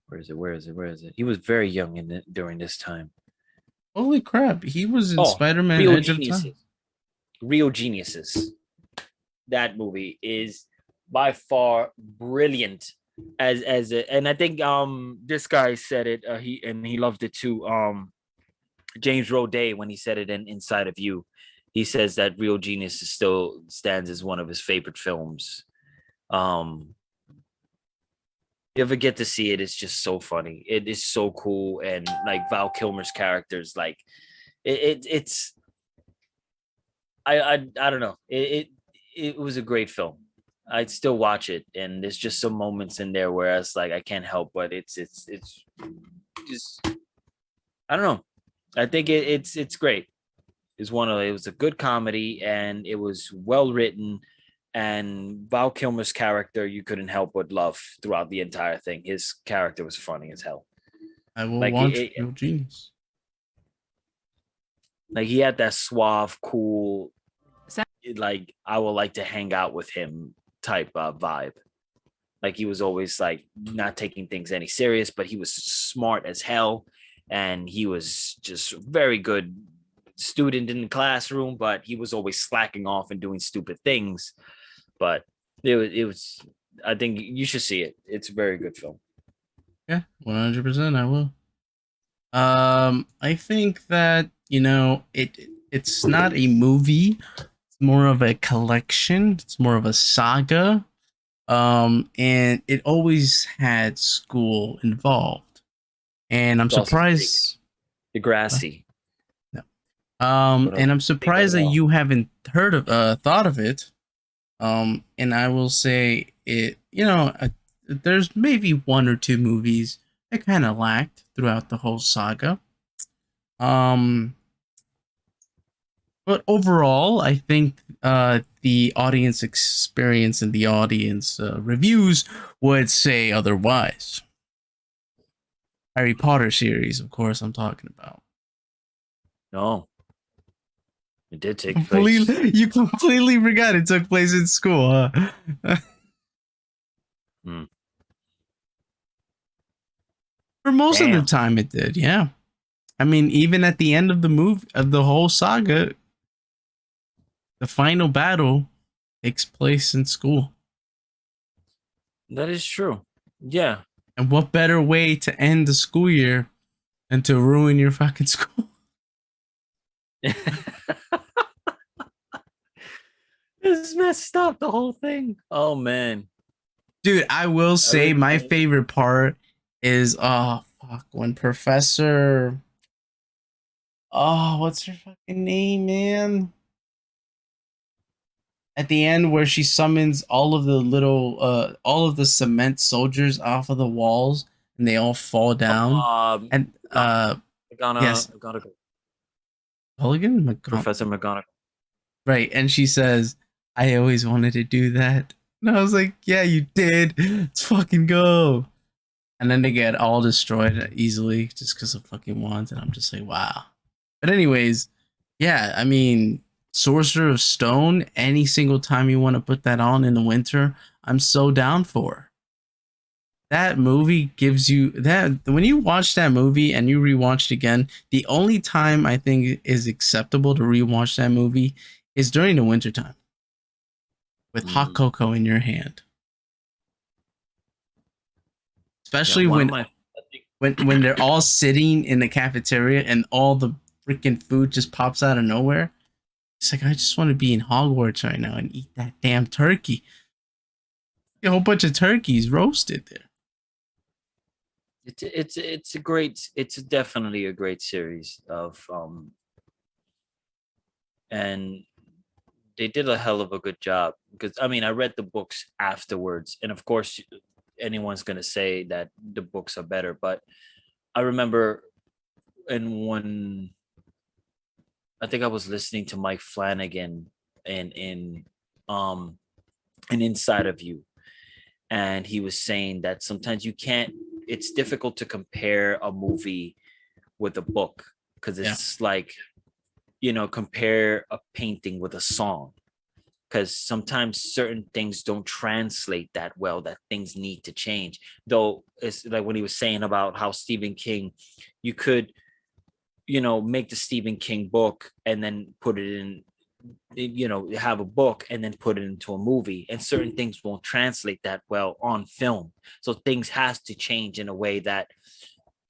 Speaker 2: Where is it? He was very young during this time.
Speaker 1: Holy crap! He was in
Speaker 2: Oh,
Speaker 1: Spider-Man:
Speaker 2: Real
Speaker 1: Edge of Time.
Speaker 2: Geniuses. Real Geniuses. That movie is by far brilliant. And I think this guy said it. He loved it too. James Roday, when he said it in Inside of You, he says that Real Genius still stands as one of his favorite films. You ever get to see it, it's just so funny. It is so cool, and like Val Kilmer's characters, like it's I don't know. It was a great film. I'd still watch it, and there's just some moments in there where it's like I can't help but it's just, I don't know. I think it's great. It was a good comedy and it was well written. And Val Kilmer's character, you couldn't help but love throughout the entire thing. His character was funny as hell.
Speaker 1: I will
Speaker 2: Like
Speaker 1: watch Real Genius.
Speaker 2: like he had that suave, cool, like I would like to hang out with him type vibe. Like he was always like not taking things any serious, but he was smart as hell, and he was just very good student in the classroom. But he was always slacking off and doing stupid things. But it was. I think you should see it. It's a very good film.
Speaker 1: Yeah, 100%. I will. I think that it's not a movie. It's more of a collection. It's more of a saga. And it always had school involved. And I'm
Speaker 2: Dawson's Creek,
Speaker 1: surprised.
Speaker 2: Degrassi.
Speaker 1: No.
Speaker 2: What else?
Speaker 1: And I'm
Speaker 2: Think of
Speaker 1: surprised
Speaker 2: it
Speaker 1: that
Speaker 2: all.
Speaker 1: you haven't thought of it. And I will say it. There's maybe one or two movies that kind of lacked throughout the whole saga. Um, but overall, I think the audience experience and the audience reviews would say otherwise. Harry Potter series, of course, I'm talking about.
Speaker 2: No, it did take place.
Speaker 1: You completely forgot it took place in school, huh?
Speaker 2: Hmm.
Speaker 1: For most of the
Speaker 2: Damn.
Speaker 1: time, it did. Yeah. I mean, even at the end of the movie of the whole saga, the final battle takes place in school.
Speaker 2: That is true. Yeah.
Speaker 1: And what better way to end the school year than to ruin your fucking school?
Speaker 2: This messed up the whole thing. Oh man.
Speaker 1: Dude, I will say my
Speaker 2: Everything.
Speaker 1: favorite part is when Professor what's her fucking name, man? At the end where she summons all of the cement soldiers off of the walls and they all fall down. And yes,
Speaker 2: McGonagall,
Speaker 1: Mulligan
Speaker 2: Professor McGonagall.
Speaker 1: right, and she says, "I always wanted to do that." And I was like, "Yeah, you did. Let's fucking go." And then they get all destroyed easily just because of fucking wands, and I'm just like, "Wow." But anyways, yeah, I mean, Sorcerer of Stone. Any single time you want to put that on in the winter, I'm so down for. That movie gives you that when you watch that movie and you rewatch it again, the only time I think is acceptable to rewatch that movie is during the wintertime with hot
Speaker 2: Mm.
Speaker 1: cocoa in your hand.
Speaker 2: Yeah,
Speaker 1: Especially
Speaker 2: one of my. I think,
Speaker 1: when they're all sitting in the cafeteria and all the freaking food just pops out of nowhere. It's like I just want to be in Hogwarts right now and eat that damn turkey. A whole bunch of turkeys roasted there.
Speaker 2: it's a great. It's definitely a great series of and they did a hell of a good job because I mean I read the books afterwards, and of course anyone's gonna say that the books are better, but I remember in one I think I was listening to Mike Flanagan in um an Inside of You, and he was saying that sometimes you can't. It's difficult to compare a movie with a book because
Speaker 1: Yeah,
Speaker 2: it's like compare a painting with a song because sometimes certain things don't translate that well, that things need to change, though it's like when he was saying about how Stephen King, you could make the Stephen King book and then put it in, have a book and then put it into a movie, and certain things won't translate that well on film. So things has to change in a way that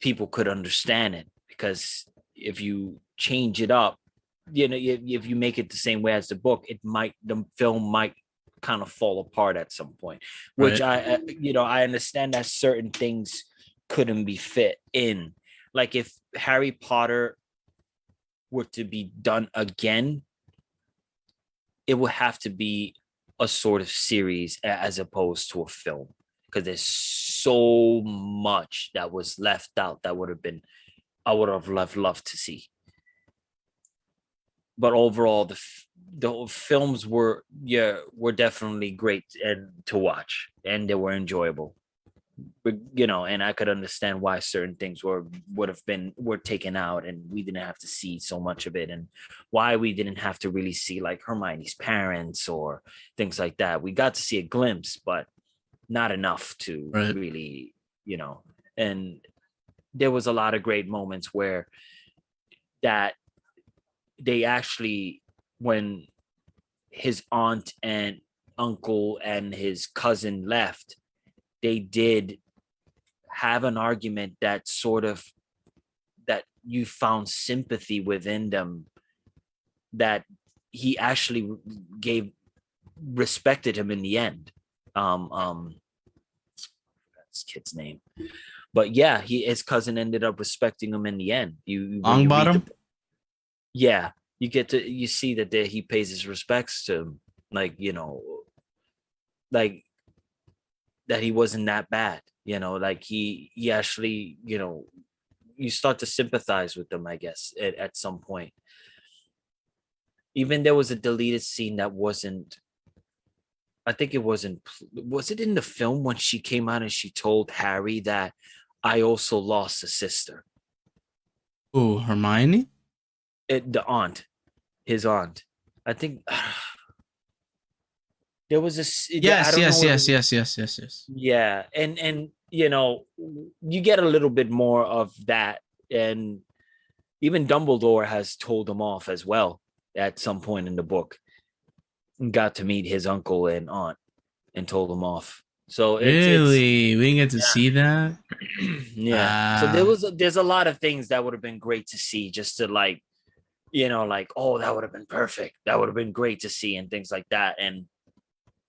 Speaker 2: people could understand it, because if you change it up, if you make it the same way as the book, the film might kind of fall apart at some point, which
Speaker 1: right.
Speaker 2: I understand that certain things couldn't be fit in. Like if Harry Potter were to be done again, it would have to be a sort of series as opposed to a film, because there's so much that was left out that would have been I would have loved to see. But overall, the films were definitely great and to watch, and they were enjoyable. But, and I could understand why certain things were taken out, and we didn't have to see so much of it, and why we didn't have to really see like Hermione's parents or things like that. We got to see a glimpse, but not enough to
Speaker 1: Right.
Speaker 2: really, and there was a lot of great moments where that they actually, when his aunt and uncle and his cousin left, they did have an argument that you found sympathy within them, that he actually respected him in the end. That's kid's name, but yeah, his cousin ended up respecting him in the end. When you read
Speaker 1: Longbottom?
Speaker 2: yeah, you see that he pays his respects to him, like, like that he wasn't that bad, like he actually, you start to sympathize with them, I guess, at some point. Even there was a deleted scene that wasn't, I think it wasn't, was it in the film when she came out and she told Harry that I also lost a sister?
Speaker 1: Oh, Hermione?
Speaker 2: The aunt, his aunt. I think there was I
Speaker 1: Yes,
Speaker 2: don't
Speaker 1: yes,
Speaker 2: know if
Speaker 1: yes, yes, yes, yes, yes.
Speaker 2: yeah, and you get a little bit more of that, and even Dumbledore has told him off as well at some point in the book. Got to meet his uncle and aunt and told him off. So it's
Speaker 1: Really? We didn't get to see that?
Speaker 2: yeah. So
Speaker 1: Ah,
Speaker 2: there's a lot of things that would have been great to see, just to like, like, oh, that would have been perfect. That would have been great to see, and things like that. And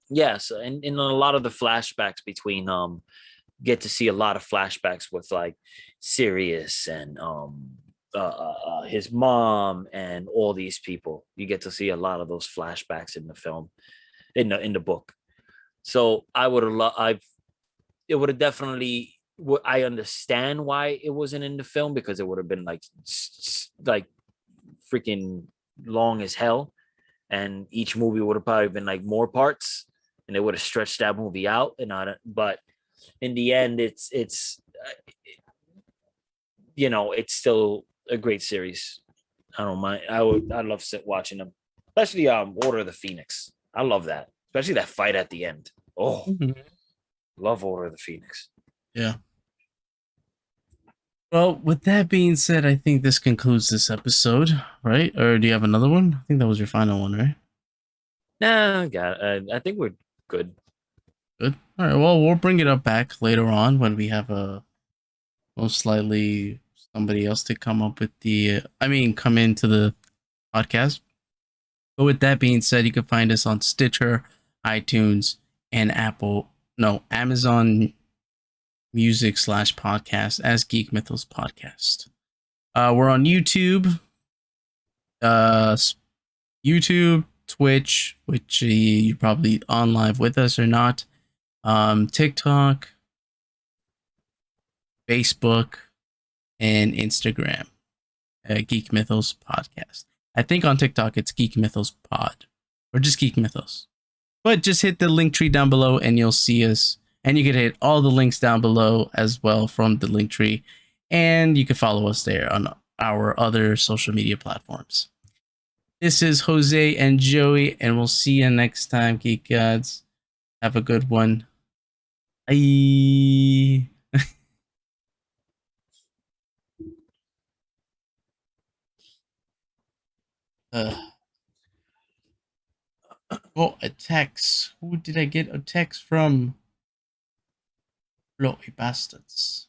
Speaker 2: yes, and in a lot of the flashbacks between get to see a lot of flashbacks with like Sirius and his mom and all these people. You get to see a lot of those flashbacks in the film, in the book. So I would have I've it would have definitely, I understand why it wasn't in the film, because it would have been like freaking long as hell, and each movie would have probably been like more parts, and they would have stretched that movie out and on it. But in the end, it's still a great series. I don't mind. I love watching them, especially Order of the Phoenix. I love that, especially that fight at the end. Oh,
Speaker 1: mhm.
Speaker 2: love Order of the Phoenix.
Speaker 1: Yeah. Well, with that being said, I think this concludes this episode, right? Or do you have another one? I think that was your final one, right?
Speaker 2: Nah, I think we're good.
Speaker 1: Good. All right. Well, we'll bring it up back later on when we have a most likely somebody else to come up with come into the podcast. But with that being said, you can find us on Stitcher, iTunes, and Amazon Music /podcast as Geek Mythos Podcast. We're on YouTube, uh, YouTube, Twitch, which you're probably on live with us or not. TikTok, Facebook, and Instagram. Geek Mythos Podcast. I think on TikTok it's Geek Mythos Pod or just Geek Mythos. But just hit the link tree down below and you'll see us. And you can hit all the links down below as well from the link tree. And you can follow us there on our other social media platforms. This is Jose and Joey, and we'll see you next time, Geek Gods. Have a good one. Bye. Oh, a text. Who did I get a text from? Bloody bastards.